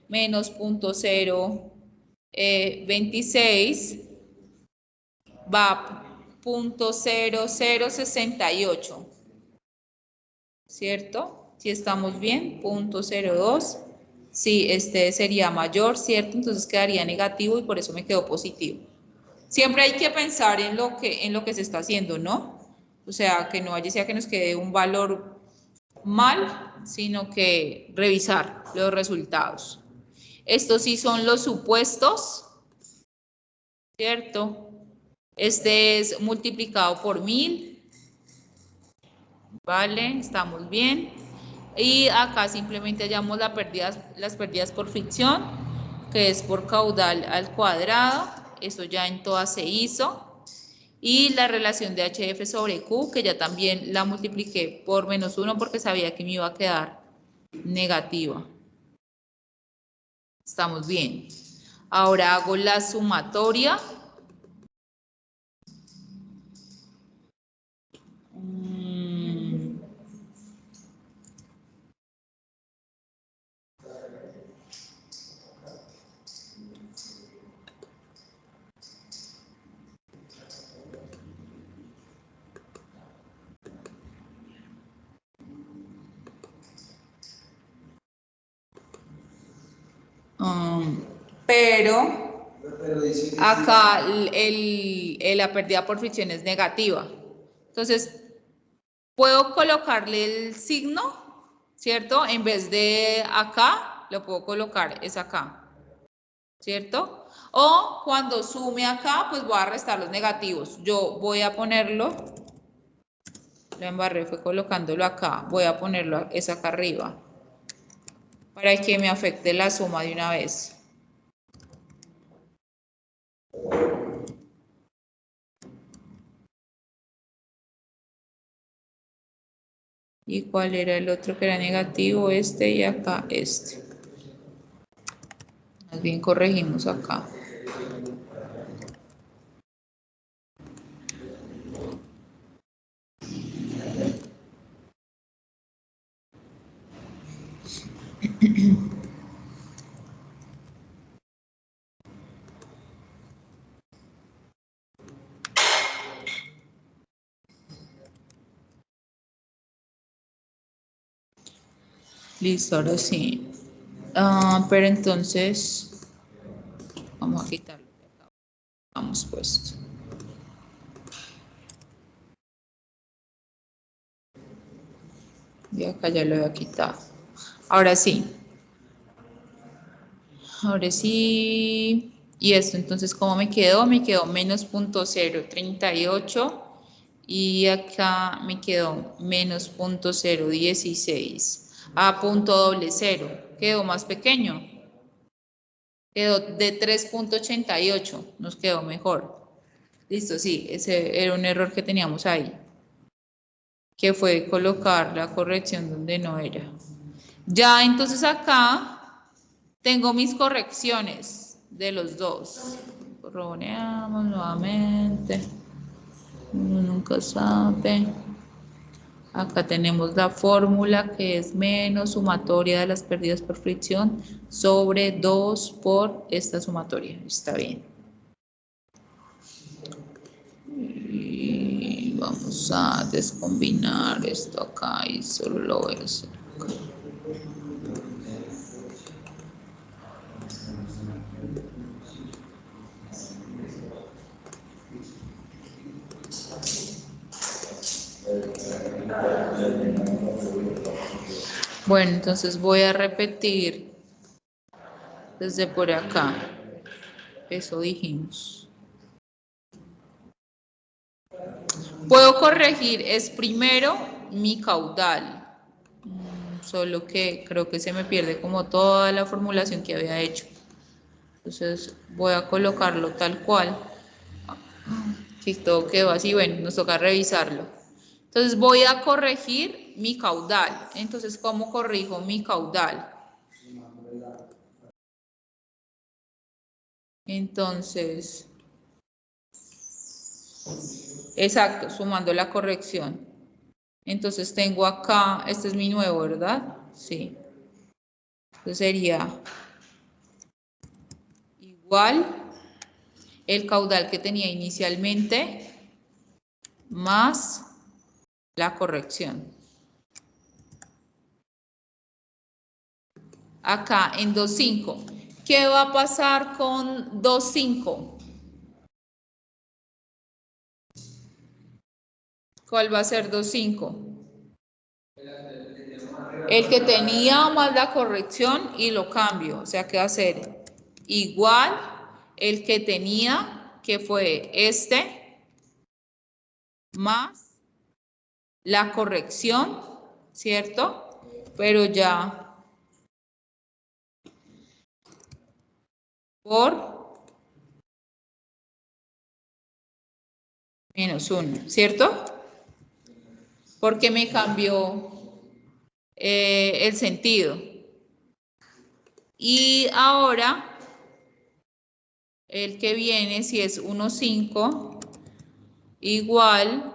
menos 0.026 va a 0.0068. ¿Cierto? Si estamos bien, 0.02. Sí, este sería mayor, ¿cierto? Entonces quedaría negativo y por eso me quedó positivo. Siempre hay que pensar en lo que se está haciendo, ¿no? O sea, que no vaya a ser que nos quede un valor mal, sino que revisar los resultados. Estos sí son los supuestos, ¿cierto? Este es multiplicado por 1000. Vale, estamos bien. Y acá simplemente hallamos las pérdidas por fricción, que es por caudal al cuadrado. Eso ya en todas se hizo. Y la relación de HF sobre Q, que ya también la multipliqué por -1 porque sabía que me iba a quedar negativa. Estamos bien. Ahora hago la sumatoria. Pero acá la pérdida por fricción es negativa. Entonces, puedo colocarle el signo, ¿cierto? En vez de acá, lo puedo colocar, es acá, ¿cierto? O cuando sume acá, pues voy a restar los negativos. Yo voy a ponerlo, lo embarré, fue colocándolo acá, voy a ponerlo, es acá arriba, para que me afecte la suma de una vez. ¿Y cuál era el otro que era negativo? Este y acá este. Más bien corregimos acá. Listo, ahora sí. Pero entonces, vamos a quitarlo. Vamos puesto. Y acá ya lo había quitado. Ahora sí. Ahora sí. Y esto, entonces, ¿cómo me quedó? Me quedó menos 0.038 y acá me quedó menos 0.016 a .00. Quedó más pequeño. Quedó de 3.88. Nos quedó mejor. Listo, sí, ese era un error que teníamos ahí, que fue colocar la corrección donde no era. Ya, entonces acá tengo mis correcciones de los dos. Corroboreamos nuevamente. Uno nunca sabe. Acá tenemos la fórmula que es menos sumatoria de las pérdidas por fricción sobre 2 por esta sumatoria. Está bien. Y vamos a descombinar esto acá y solo lo voy a hacer acá. Bueno, entonces voy a repetir desde por acá. Eso dijimos. Puedo corregir, es primero mi caudal. Solo que creo que se me pierde como toda la formulación que había hecho. Entonces voy a colocarlo tal cual. Si todo quedó así, bueno, nos toca revisarlo. Entonces voy a corregir mi caudal. Entonces, ¿cómo corrijo mi caudal? Entonces, exacto, sumando la corrección. Entonces tengo acá, este es mi nuevo, ¿verdad? Sí. Entonces sería igual el caudal que tenía inicialmente más la corrección. Acá en 2.5. ¿Qué va a pasar con 2.5? ¿Cuál va a ser 2.5? El que tenía más la corrección y lo cambio. O sea que va a ser igual el que tenía, que fue este, más la corrección, ¿cierto? Pero ya por menos 1, ¿cierto? Porque me cambió el sentido. Y ahora, el que viene, si es 1,5, igual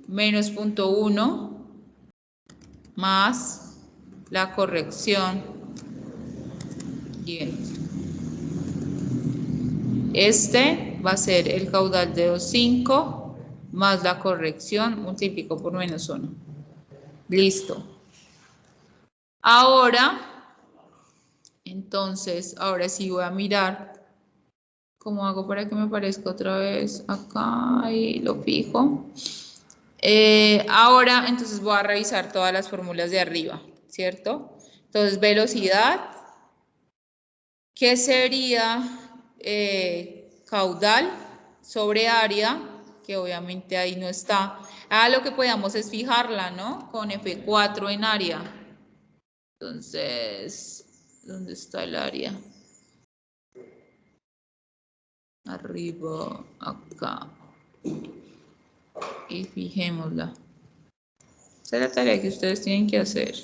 menos 0.1 más la corrección. Bien. Este va a ser el caudal de 2,5 más la corrección, multiplico por menos 1. Listo. Ahora, entonces, ahora sí voy a mirar cómo hago para que me aparezca otra vez acá y lo fijo. Ahora, entonces voy a revisar todas las fórmulas de arriba, ¿cierto? Entonces, velocidad, ¿qué sería caudal sobre área? Que obviamente ahí no está. Lo que podamos es fijarla, ¿no? Con F4 en área. Entonces, ¿dónde está el área? Arriba, acá. Y fijémosla. Esa es la tarea que ustedes tienen que hacer.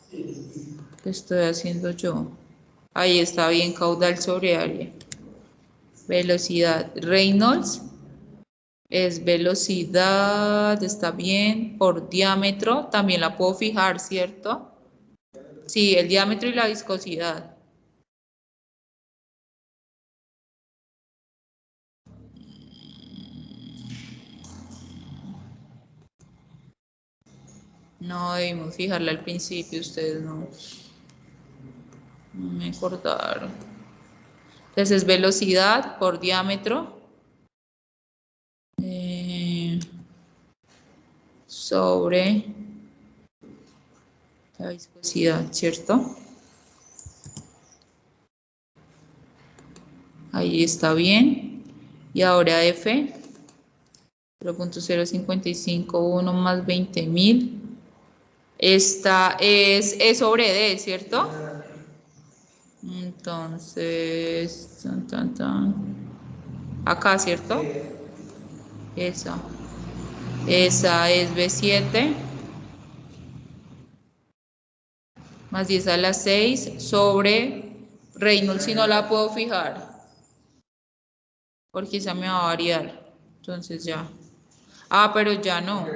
¿Qué estoy haciendo yo? Ahí está bien, caudal sobre área. Velocidad. Reynolds es velocidad, está bien, por diámetro. También la puedo fijar, ¿cierto? Sí, el diámetro y la viscosidad. No debimos fijarla al principio, ustedes no me acordaron. Entonces es velocidad por diámetro sobre la viscosidad, ¿cierto? Ahí está bien. Y ahora F, 0.0551 más 20.000. Esta es E sobre D, ¿cierto? Entonces, Acá, ¿cierto? Esa es B7 más 10 a la 6 sobre Reynolds, si no la puedo fijar, porque esa me va a variar. Entonces ya. Ah, pero ya no.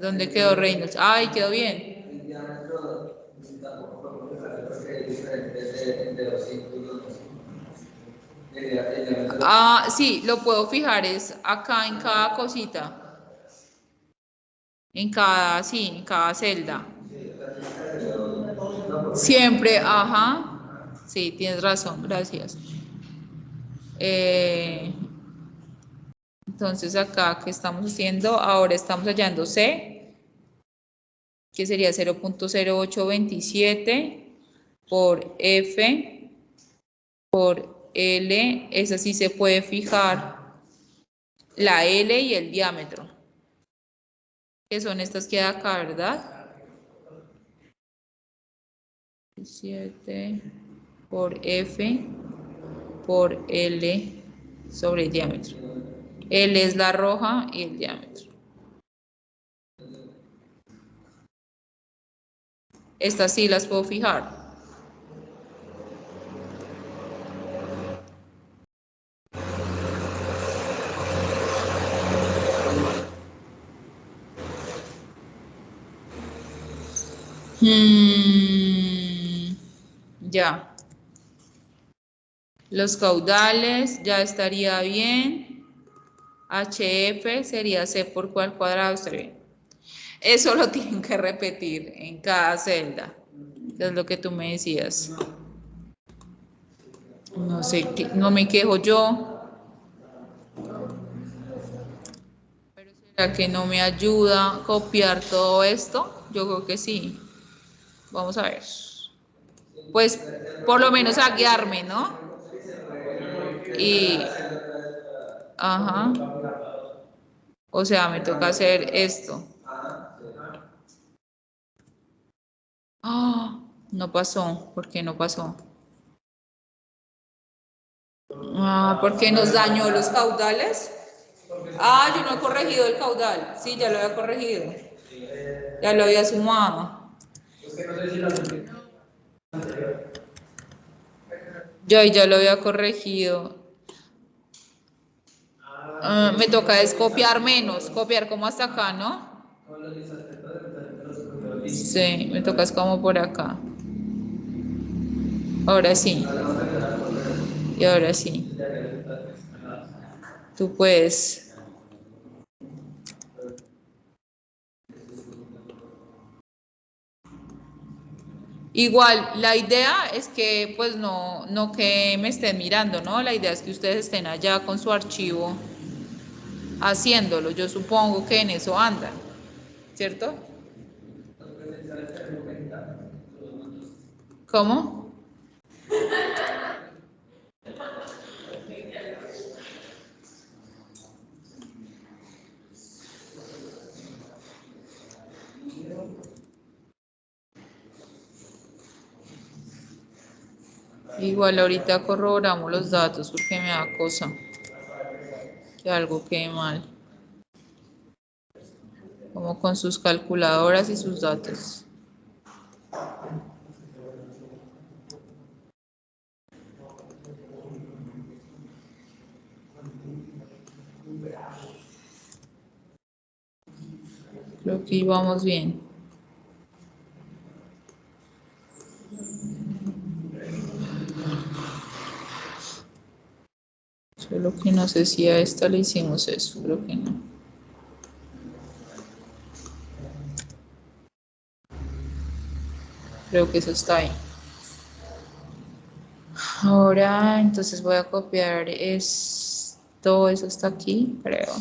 ¿Dónde quedó Reynolds? Ay, quedó bien. Ah, sí, lo puedo fijar, es acá en cada cosita. En cada, sí, en cada celda. Siempre, ajá. Sí, tienes razón, gracias. Entonces acá, ¿qué estamos haciendo? Ahora estamos hallando C, que sería 0.0827 por F por L. Esa sí se puede fijar la L y el diámetro, que son estas que hay acá, ¿verdad? 7 por F por L sobre el diámetro. L es la roja y el diámetro. Estas sí las puedo fijar. Ya. Los caudales ya estaría bien. HF sería C por Q al cuadrado, está bien. Eso lo tienen que repetir en cada celda. Es lo que tú me decías. No sé, no me quejo yo. Pero ¿será que no me ayuda a copiar todo esto? Yo creo que sí. Vamos a ver. Pues por lo menos a guiarme, ¿no? Y, ajá. O sea, me toca hacer esto. Ah, no pasó. ¿Por qué no pasó? Ah, porque nos dañó los caudales. Ah, yo no he corregido el caudal. Sí, ya lo había corregido. Ya lo había sumado. Yo ahí ya lo había corregido. Me toca es copiar menos, copiar como hasta acá, ¿no? Sí, me toca es como por acá. Ahora sí. Y ahora sí. Tú puedes. Igual, la idea es que pues no que me estén mirando, ¿no? La idea es que ustedes estén allá con su archivo haciéndolo. Yo supongo que en eso andan, ¿cierto? ¿Cómo? Igual ahorita corroboramos los datos porque me da cosa que algo quede mal. Como con sus calculadoras y sus datos. Creo que íbamos bien. Solo que no sé si a esta le hicimos eso, creo que no. Creo que eso está ahí. Ahora, entonces voy a copiar esto, eso está aquí, creo.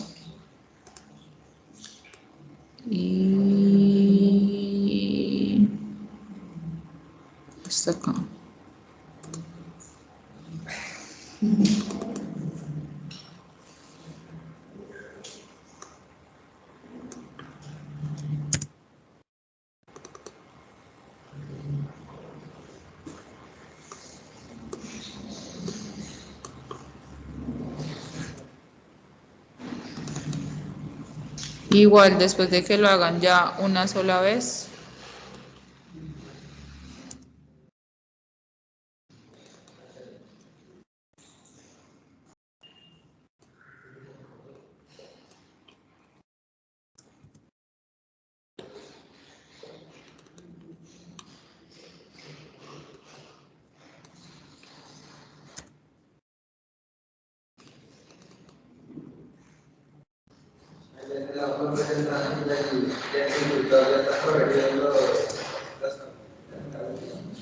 Y está acá. Igual después de que lo hagan ya una sola vez.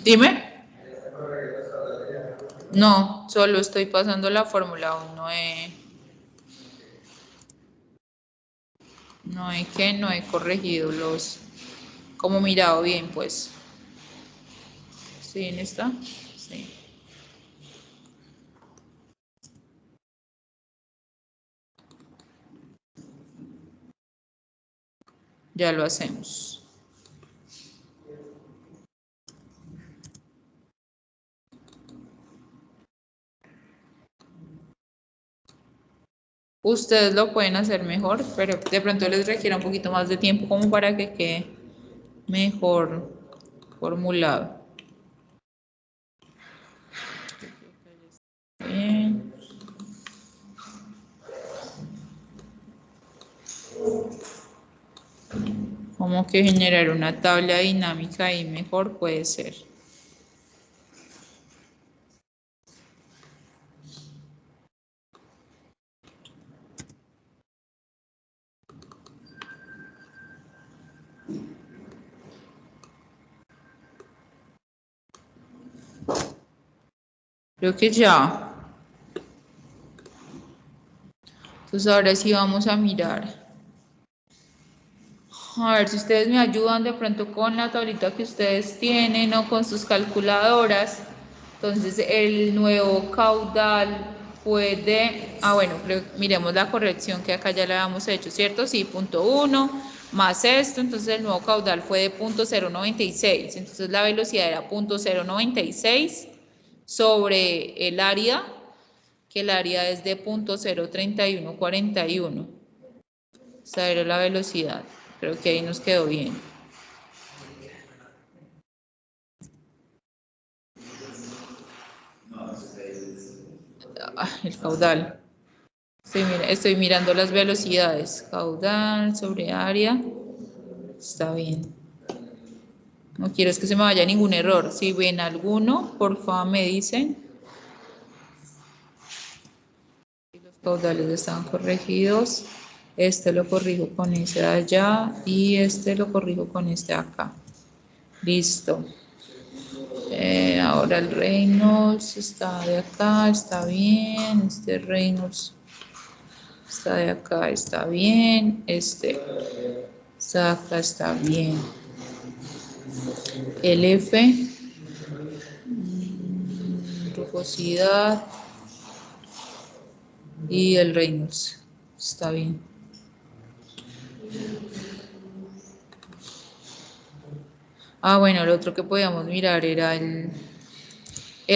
Dime. No, solo estoy pasando la fórmula, aún no he corregido los, como mirado bien, pues. ¿Sí en esta? Sí. Ya lo hacemos. Ustedes lo pueden hacer mejor, pero de pronto les requiere un poquito más de tiempo como para que quede mejor formulado. Bien. Como que generar una tabla dinámica ahí mejor puede ser. Creo que ya. Entonces ahora sí vamos a mirar. A ver si ustedes me ayudan de pronto con la tablita que ustedes tienen o con sus calculadoras. Entonces el nuevo caudal fue de, bueno, miremos la corrección que acá ya la habíamos hecho, ¿cierto? Sí, punto 1 más esto, entonces el nuevo caudal fue de punto 096. Entonces la velocidad era punto 096 sobre el área, que el área es de punto 03141. Esa era la velocidad. Creo que ahí nos quedó bien. El caudal. Estoy mirando las velocidades. Caudal sobre área. Está bien. No quiero es que se me vaya ningún error. Si ven alguno, por favor me dicen. Los caudales están corregidos. Este lo corrijo con este de allá y este lo corrijo con este de acá. Listo. Ahora el Reynolds está de acá, está bien. Este Reynolds está de acá, está bien. Este está de acá, está bien. El F, rugosidad y el Reynolds. Está bien. Bueno, lo otro que podíamos mirar era el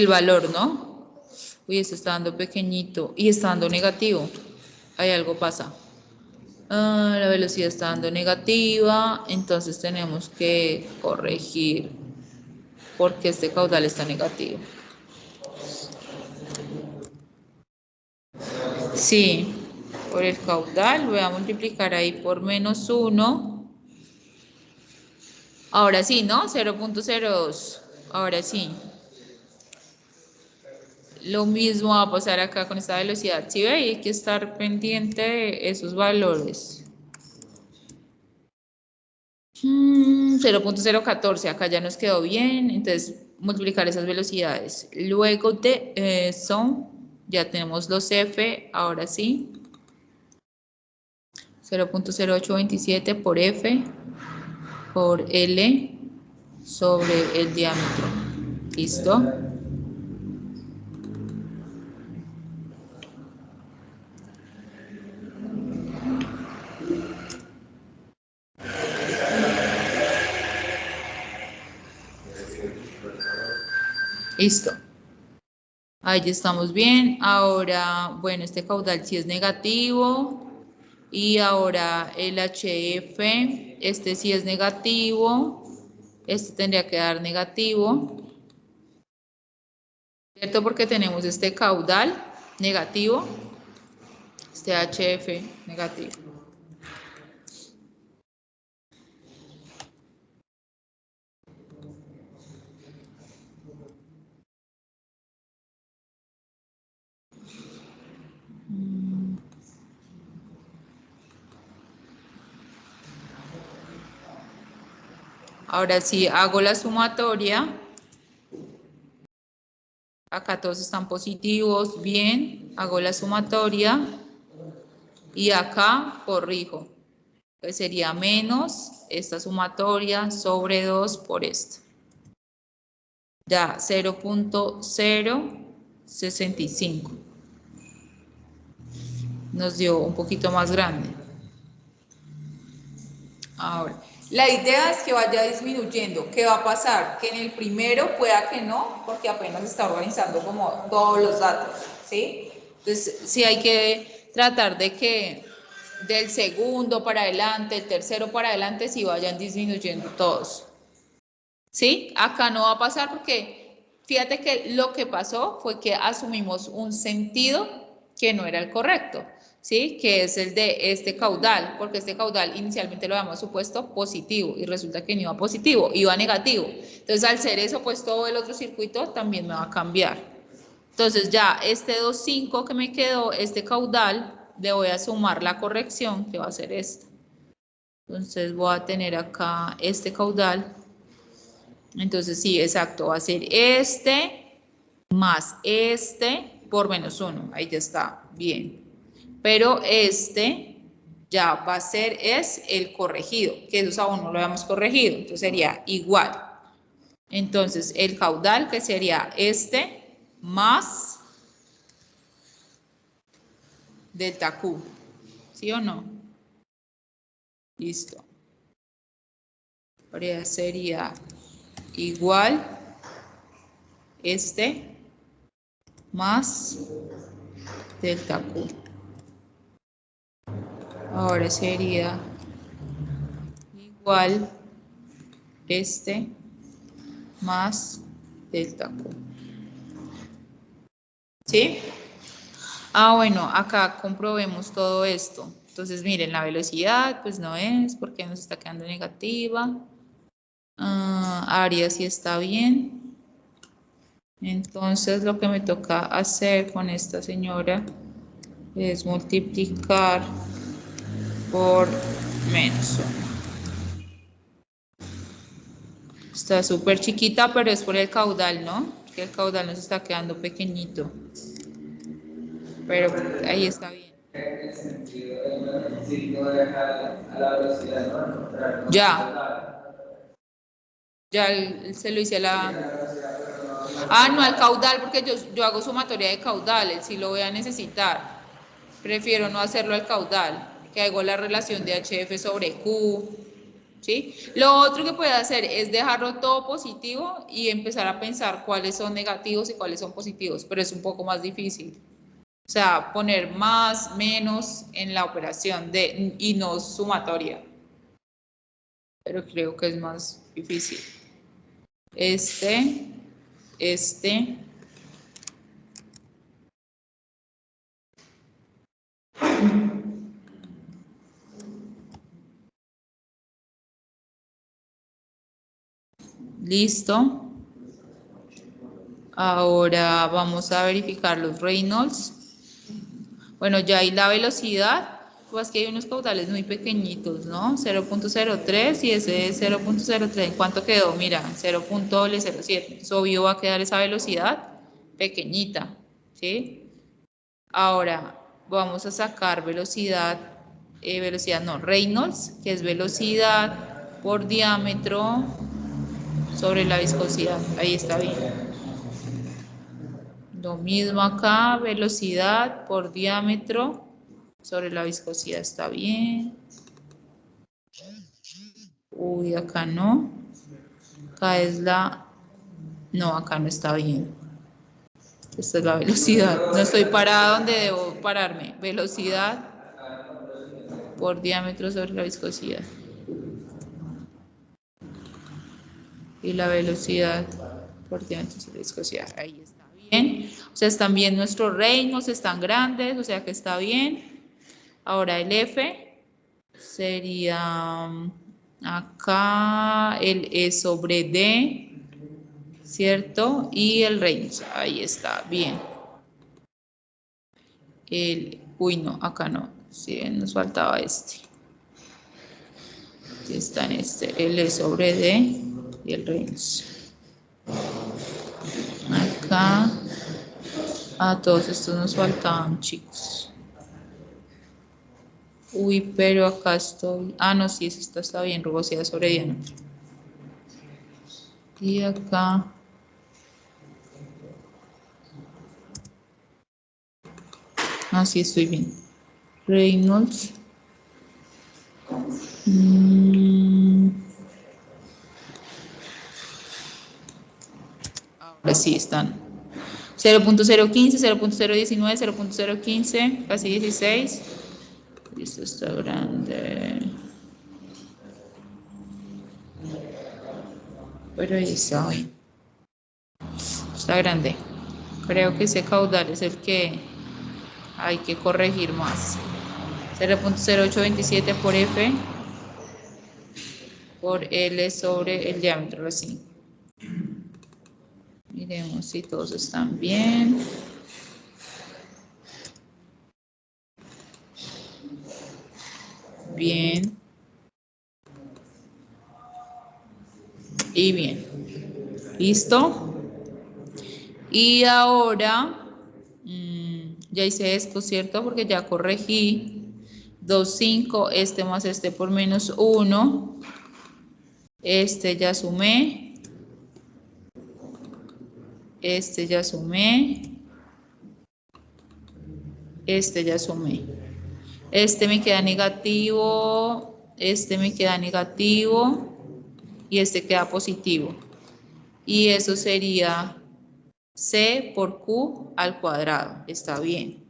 valor, ¿no? Uy, esto está dando pequeñito y está dando negativo. Ahí algo pasa. La velocidad está dando negativa, entonces tenemos que corregir porque este caudal está negativo. Sí, por el caudal voy a multiplicar ahí por menos 1. Ahora sí, ¿no? 0.02. Ahora sí. Lo mismo va a pasar acá con esta velocidad. ¿Sí ve? Hay que estar pendiente de esos valores. 0.014, acá ya nos quedó bien. Entonces, multiplicar esas velocidades. Luego de eso, ya tenemos los F, ahora sí. 0.0827 por F por L sobre el diámetro. ¿Listo? Listo. Ahí ya estamos bien. Ahora, bueno, este caudal sí es negativo Y ahora el HF, este sí es negativo, este tendría que dar negativo, ¿cierto? Porque tenemos este caudal negativo, este HF negativo. Ahora sí hago la sumatoria. Acá todos están positivos, bien. Hago la sumatoria. Y acá corrijo. Que sería menos esta sumatoria sobre 2 por esta. Ya 0.065. Nos dio un poquito más grande. Ahora, la idea es que vaya disminuyendo. ¿Qué va a pasar? Que en el primero pueda que no, porque apenas está organizando como todos los datos, ¿sí? Entonces, sí hay que tratar de que del segundo para adelante, el tercero para adelante, sí vayan disminuyendo todos. ¿Sí? Acá no va a pasar porque fíjate que lo que pasó fue que asumimos un sentido que no era el correcto, ¿sí? Que es el de este caudal, porque este caudal inicialmente lo habíamos supuesto positivo y resulta que no iba positivo, iba negativo. Entonces, al ser eso, pues todo el otro circuito también me va a cambiar. Entonces, ya este 2,5 que me quedó, este caudal, le voy a sumar la corrección, que va a ser esta. Entonces, voy a tener acá este caudal. Entonces, sí, exacto, va a ser este más este por menos 1. Ahí ya está, bien. Pero este ya va a ser, es el corregido, que eso aún no lo habíamos corregido. Entonces, sería igual. Entonces, el caudal, que sería este, más delta Q. ¿Sí o no? Listo. Ahora sería igual este más delta Q. Ahora sería igual este más delta Q. ¿Sí? Bueno, acá comprobemos todo esto. Entonces, miren, la velocidad, pues no es, porque nos está quedando negativa. Área sí está bien. Entonces, lo que me toca hacer con esta señora es multiplicar por menos 1. Está súper chiquita, pero es por el caudal, ¿no? Porque el caudal nos está quedando pequeñito. Pero ahí está bien. Ya se lo hice a la... no al caudal, porque yo hago sumatoria de caudales, si lo voy a necesitar. Prefiero no hacerlo al caudal, que hago la relación de HF sobre Q. ¿Sí? Lo otro que puede hacer es dejarlo todo positivo y empezar a pensar cuáles son negativos y cuáles son positivos, pero es un poco más difícil. O sea, poner más, menos en la operación y no sumatoria. Pero creo que es más difícil. Este. Listo. Ahora vamos a verificar los Reynolds. Bueno, ya hay la velocidad, pues que hay unos caudales muy pequeñitos, ¿no? 0.03 y ese es 0.03. ¿En cuánto quedó? Mira, 0.07. Entonces, obvio va a quedar esa velocidad pequeñita, ¿sí? Ahora vamos a sacar velocidad, Reynolds, que es velocidad por diámetro sobre la viscosidad. Ahí está bien. Lo mismo acá, velocidad por diámetro sobre la viscosidad, está bien. Uy, acá no. Acá es no, acá no está bien. Esta es la velocidad. No estoy parada donde debo pararme. Velocidad por diámetro sobre la viscosidad. Y la velocidad por diámetro sobre la viscosidad. Ahí está bien. O sea, están bien nuestros reinos, están grandes, o sea que está bien. Ahora el F sería acá el E sobre D, ¿cierto? Y el range, ahí está, bien. Uy, no, acá no, sí, nos faltaba este. Aquí está en este, el E sobre D y el range. Acá, a todos estos nos faltaban, chicos. Uy, pero acá estoy. Ah, no, sí, esto está bien, rugosidad sobre diámetro. Y acá. Ah, sí, estoy bien. Reynolds. Ahora sí están. 0.015, 0.019, 0.015, casi 16. Esto está grande. Pero ahí está bien. Está grande. Creo que ese caudal es el que hay que corregir más. 0.0827 por F por L sobre el diámetro, así. Miremos si todos están bien. Bien. Y bien. ¿Listo? Y ahora, ya hice esto, ¿cierto? Porque ya corregí. 2, 5, este más este por menos 1. Este ya sumé. Este ya sumé. Este ya sumé. Este me queda negativo. Este me queda negativo. Y este queda positivo. Y eso sería C por Q al cuadrado. Está bien.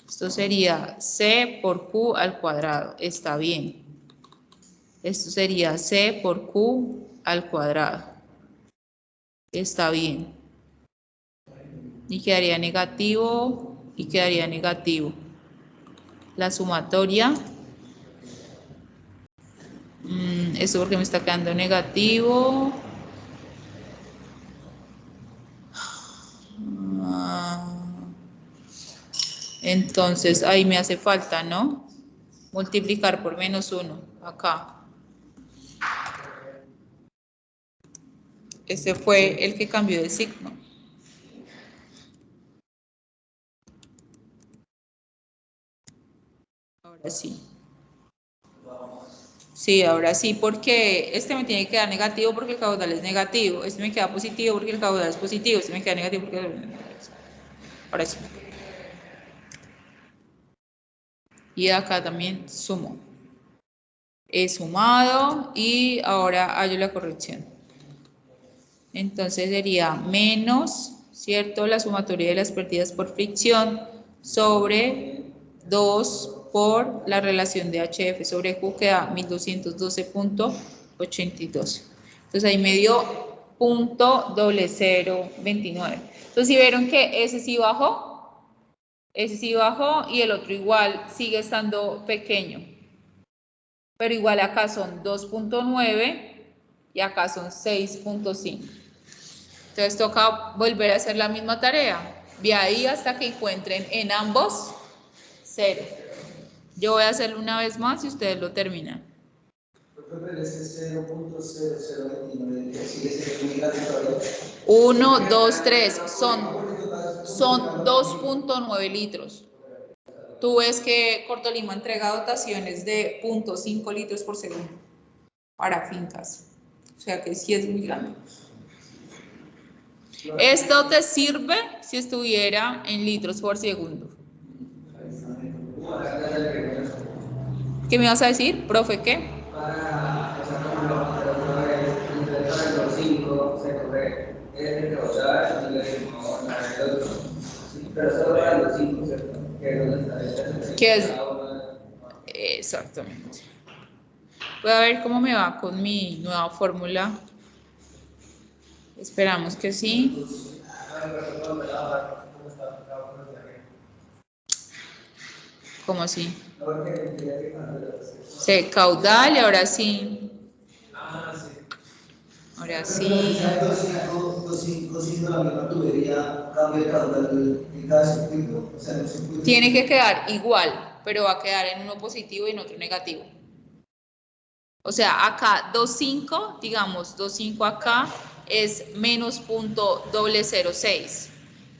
Esto sería C por Q al cuadrado. Está bien. Esto sería C por Q al cuadrado. Está bien. Y quedaría negativo y quedaría negativo. La sumatoria. Esto porque me está quedando negativo. Entonces ahí me hace falta, ¿no? Multiplicar por menos 1. Acá. Ese fue el que cambió de signo. Ahora sí. Sí, ahora sí, porque este me tiene que dar negativo porque el caudal es negativo. Este me queda positivo porque el caudal es positivo. Este me queda negativo porque... Ahora sí. Y acá también sumo. He sumado y ahora hallo la corrección. Entonces sería menos, ¿cierto? La sumatoria de las pérdidas por fricción sobre 2 por la relación de HF sobre Q que da 1212.82. Entonces ahí me dio .0029. Entonces si vieron que ese sí bajó y el otro igual sigue estando pequeño. Pero igual acá son 2.9 y acá son 6.5. Entonces toca volver a hacer la misma tarea. De ahí hasta que encuentren en ambos 0. Yo voy a hacerlo una vez más y ustedes lo terminan. 1, 2, 3. Son 2.9 litros. Tú ves que Cortolima entrega dotaciones de 0.5 litros por segundo para fincas. O sea que sí es muy grande. Esto te sirve si estuviera en litros por segundo. ¿Qué me vas a decir, profe? ¿Qué? ¿Qué es? Exactamente. Voy a ver cómo me va con mi nueva fórmula. Esperamos que sí. ¿Cómo así? Sí, caudal y ahora sí. Ahora sí. Tiene que quedar igual, pero va a quedar en uno positivo y en otro negativo. O sea, acá 2,5, digamos 2,5 acá es menos .006.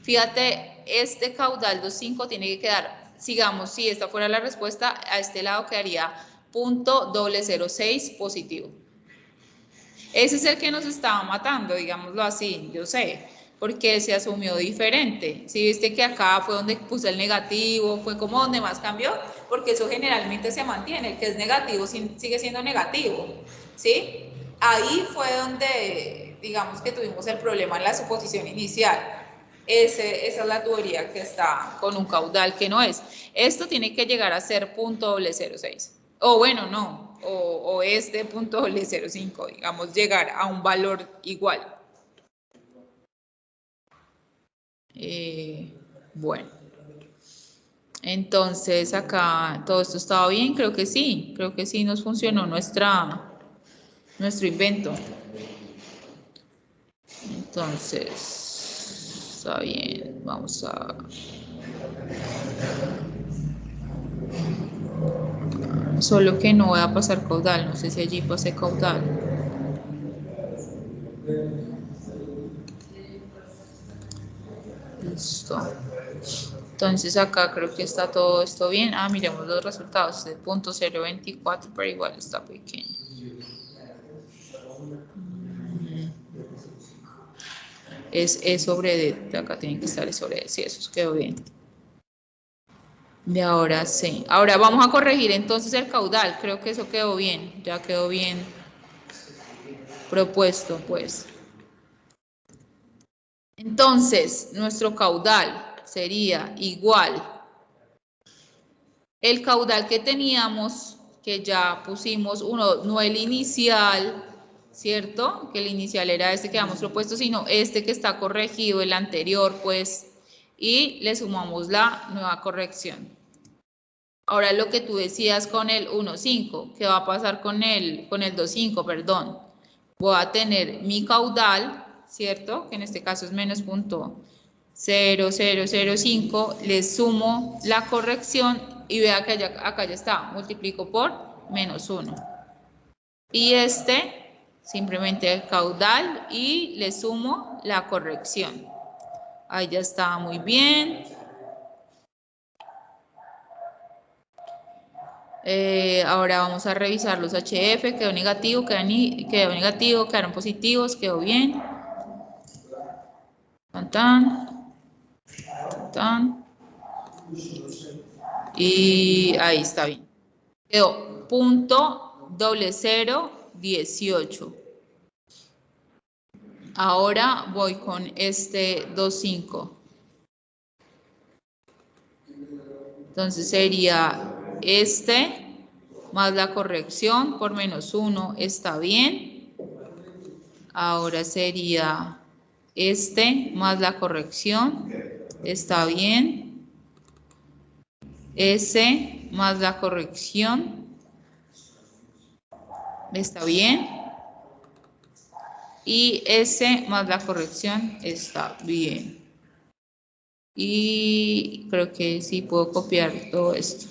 Fíjate, este caudal 2,5 tiene que quedar, sigamos, si esta fuera la respuesta, a este lado quedaría .006 positivo. Ese es el que nos estaba matando, digámoslo así, yo sé, porque se asumió diferente. Si viste que acá fue donde puse el negativo, fue como donde más cambió, porque eso generalmente se mantiene, el que es negativo sigue siendo negativo, ¿sí? Ahí fue donde, digamos que tuvimos el problema en la suposición inicial. Esa es la tubería que está con un caudal que no es. Esto tiene que llegar a ser .006. O bueno, no, o este .005, digamos, llegar a un valor igual. Bueno, entonces acá todo esto estaba bien, creo que sí nos funcionó nuestro invento. Entonces, está bien, vamos a... Solo que no voy a pasar caudal, no sé si allí pasé caudal. Listo. Entonces acá creo que está todo esto bien. Ah, miremos los resultados. El .024, pero igual está pequeño. Es E sobre D. Acá tiene que estar E sobre D. Sí, eso quedó bien. Y ahora sí. Ahora vamos a corregir entonces el caudal. Creo que eso quedó bien. Ya quedó bien propuesto, pues. Entonces, nuestro caudal sería igual. El caudal que teníamos, que ya pusimos uno, no el inicial, ¿cierto? Que el inicial era este que habíamos propuesto, sino este que está corregido, el anterior, pues, y le sumamos la nueva corrección. Ahora lo que tú decías con el 1,5, ¿qué va a pasar con el 2,5? Perdón. Voy a tener mi caudal, ¿cierto? Que en este caso es menos .0005, le sumo la corrección y vea que acá ya está, multiplico por menos 1. Y este, simplemente el caudal y le sumo la corrección. Ahí ya está muy bien. Ahora vamos a revisar los HF, quedó negativo, quedaron positivos, quedó bien. Tan, tan, tan. Y ahí está bien. Quedó .0018. Ahora voy con este 2,5. Entonces sería este más la corrección por menos 1 está bien. Ahora sería este más la corrección está bien. S más la corrección está bien. Y S más la corrección está bien. Y creo que sí puedo copiar todo esto.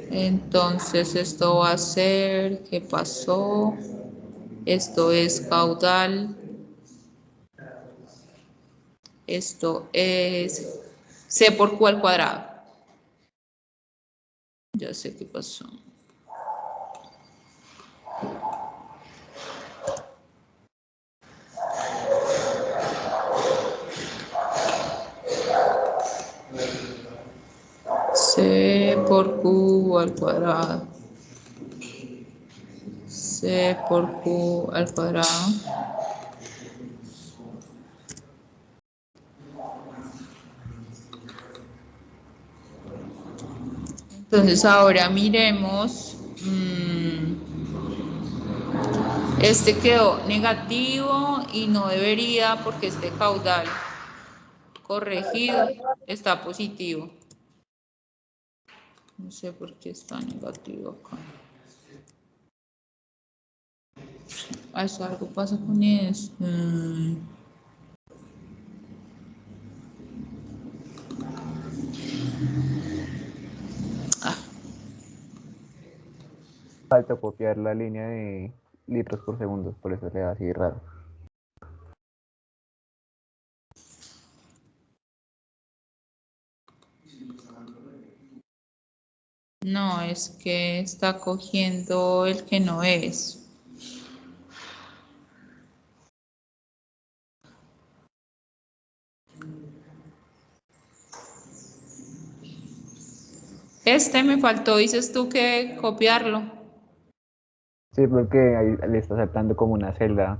Entonces esto va a ser, ¿qué pasó? Esto es caudal. Esto es C por Q al cuadrado. Ya sé qué pasó. C por Q al cuadrado. C por Q al cuadrado. Entonces ahora miremos. Este quedó negativo y no debería porque este caudal corregido está positivo. No sé por qué está negativo acá. Eso, algo pasa con esto. Falta copiar la línea de litros por segundo, por eso le da así raro. No, es que está cogiendo el que no es. Este me faltó, dices tú, que copiarlo. Sí, porque ahí le está saltando como una celda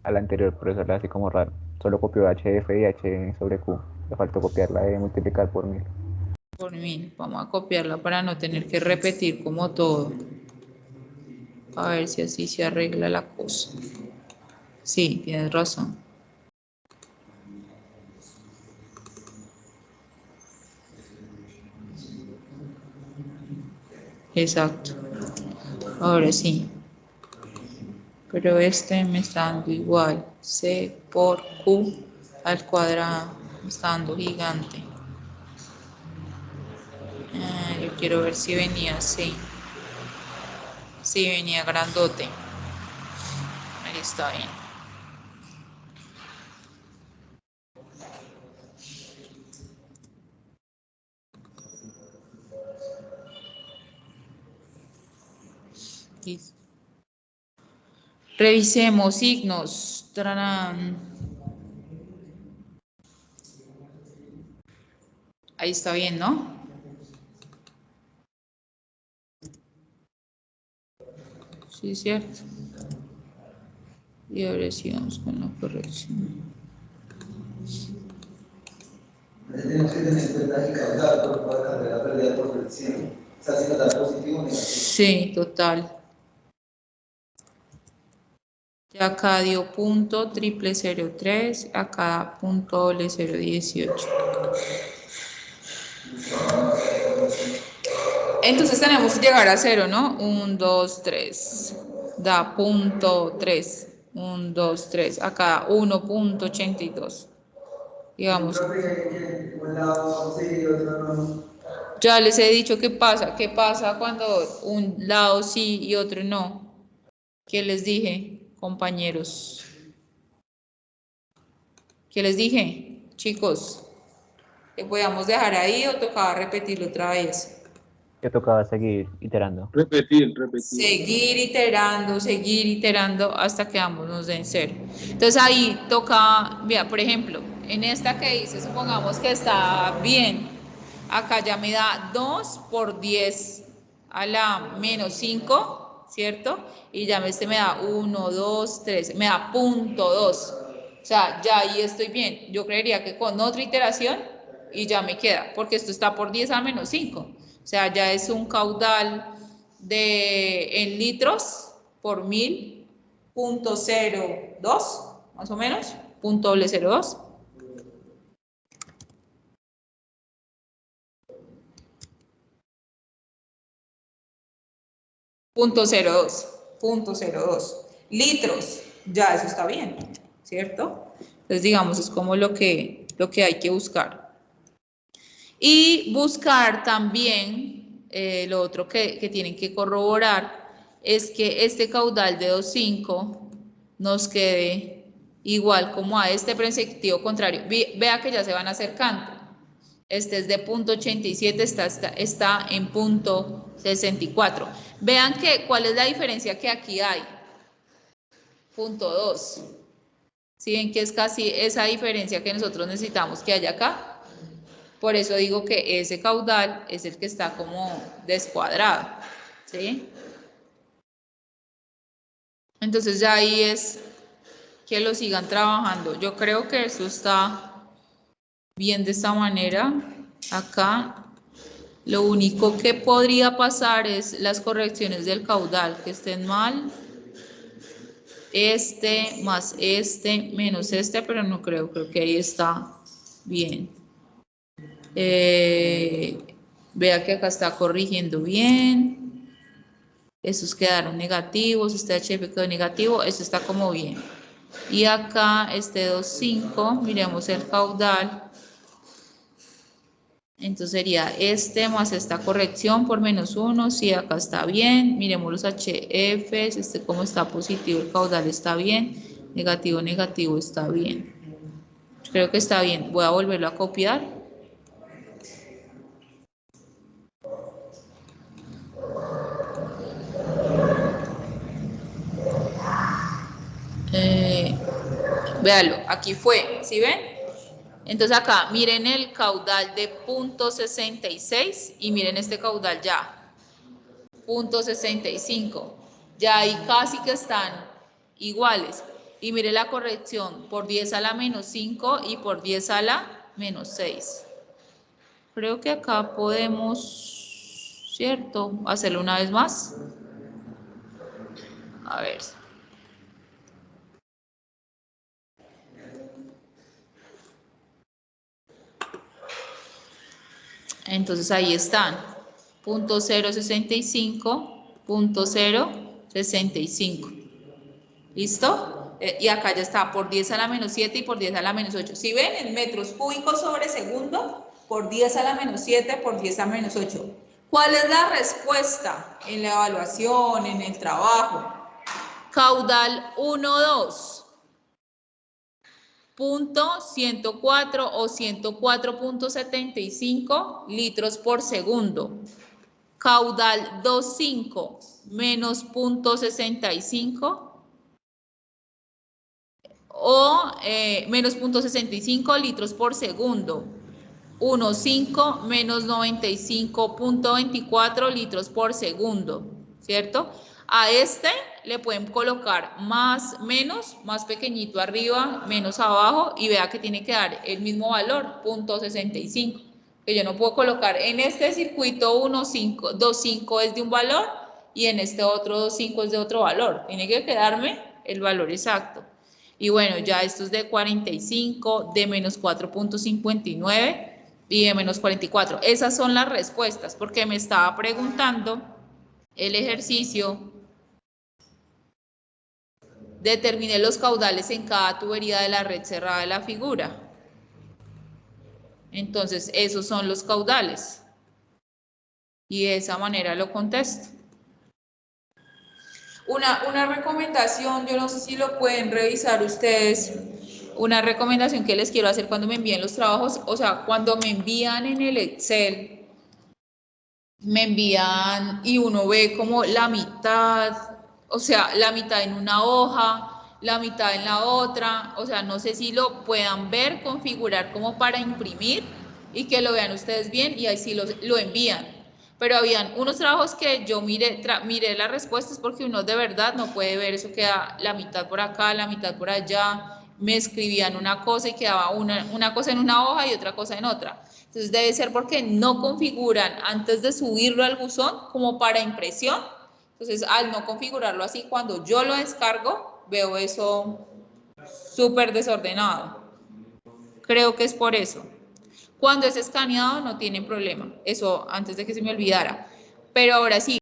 a la anterior, por eso le hace como raro. Solo copió HF y H sobre Q. Le faltó copiarla de multiplicar por 1000. Por 1000. Vamos a copiarla para no tener que repetir como todo. A ver si así se arregla la cosa. Sí, tienes razón. Exacto. Ahora sí. Pero este me está dando igual. C por Q al cuadrado. Me está dando gigante. Yo quiero ver si venía así. Sí, venía grandote. Ahí está bien. Listo. Revisemos signos. Tararán. Ahí está bien, ¿no? Sí, cierto. Y ahora sí vamos con la corrección. Tenemos que tener en cuenta que causar por puede cambiar la pérdida por fricción. O sea, si nos da positivo o negativo. Sí, total. Ya acá dio punto triple 03, acá punto doble 018. Entonces tenemos que llegar a 0, ¿no? 1, 2, 3. Da punto 3. 1, 2, 3. Acá 1.82. Digamos. Ya les he dicho qué pasa. ¿Qué pasa cuando un lado sí y otro no? ¿Qué les dije, compañeros? ¿Qué les dije, chicos? ¿Que podíamos dejar ahí o tocaba repetirlo otra vez? Que tocaba seguir iterando. Repetir. Seguir iterando hasta que ambos nos den 0. Entonces ahí toca, vea, por ejemplo, en esta que dice, supongamos que está bien. Acá ya me da 2 por 10 a la menos 5, ¿cierto? Y ya este me da 1, 2, 3, me da punto 2. O sea, ya ahí estoy bien. Yo creería que con otra iteración y ya me queda, porque esto está por 10 a menos 5. O sea, ya es un caudal en litros por 1000, punto 02, más o menos, punto 02. Punto 02 litros, ya eso está bien, ¿cierto? Entonces, digamos, es como lo que hay que buscar. Y buscar también, lo otro que tienen que corroborar es que este caudal de 2,5 nos quede igual como a este, pero en sentido contrario. Vea que ya se van acercando. Este es de punto 87, está en punto 64. Vean que cuál es la diferencia que aquí hay. Punto 2. ¿Sí ven que es casi esa diferencia que nosotros necesitamos que haya acá? Por eso digo que ese caudal es el que está como descuadrado, ¿sí? Entonces ya ahí es que lo sigan trabajando. Yo creo que eso está bien de esta manera. Acá Lo único que podría pasar es las correcciones del caudal, que estén mal. Este más este menos este, pero no creo que ahí está bien. Vea que acá está corrigiendo bien. Estos quedaron negativos, este HF quedó negativo, esto está como bien. Y acá este 2,5, miremos el caudal. Entonces sería este más esta corrección por -1, sí, acá está bien. Miremos los HFs, este como está positivo, el caudal está bien, negativo, negativo está bien. Creo que está bien, voy a volverlo a copiar. Véalo, aquí fue, ¿sí ven? Entonces acá, miren el caudal de 0.66 y miren este caudal ya, 0.65. Ya ahí casi que están iguales. Y mire la corrección, por 10 a la -5 y por 10 a la -6. Creo que acá podemos, ¿cierto? Hacerlo una vez más. A ver. Entonces ahí están, 0.065, 0.065. ¿Listo? Y acá ya está, por 10 a la -7 y por 10 a la -8. ¿Sí ven? En metros cúbicos sobre segundo, por 10 a la -7, por 10 a la -8. ¿Cuál es la respuesta en la evaluación, en el trabajo? Caudal 1,2. .104 o 104.75 litros por segundo. Caudal 2,5 menos .65 o menos .65 litros por segundo. 1,5 menos 95.24 litros por segundo, ¿cierto? A este le pueden colocar más, menos, más pequeñito arriba, menos abajo, y vea que tiene que dar el mismo valor, .65. Que yo no puedo colocar en este circuito 1,5, 2,5 es de un valor, y en este otro 2,5 es de otro valor. Tiene que quedarme el valor exacto. Y bueno, ya esto es de 45, de menos 4.59 y de menos 44. Esas son las respuestas, porque me estaba preguntando el ejercicio. Determiné los caudales en cada tubería de la red cerrada de la figura. Entonces, esos son los caudales. Y de esa manera lo contesto. Una recomendación, yo no sé si lo pueden revisar ustedes, una recomendación que les quiero hacer cuando me envíen los trabajos, o sea, cuando me envían en el Excel, me envían y uno ve como la mitad, o sea, la mitad en una hoja, la mitad en la otra, o sea, no sé si lo puedan ver, configurar como para imprimir y que lo vean ustedes bien y ahí sí lo envían. Pero habían unos trabajos que yo miré las respuestas porque uno de verdad no puede ver, eso queda la mitad por acá, la mitad por allá, me escribían una cosa y quedaba una cosa en una hoja y otra cosa en otra. Entonces debe ser porque no configuran antes de subirlo al buzón como para impresión. Entonces al no configurarlo así, cuando yo lo descargo, veo eso súper desordenado. Creo que es por eso. Cuando es escaneado no tienen problema. Eso antes de que se me olvidara. Pero ahora sí.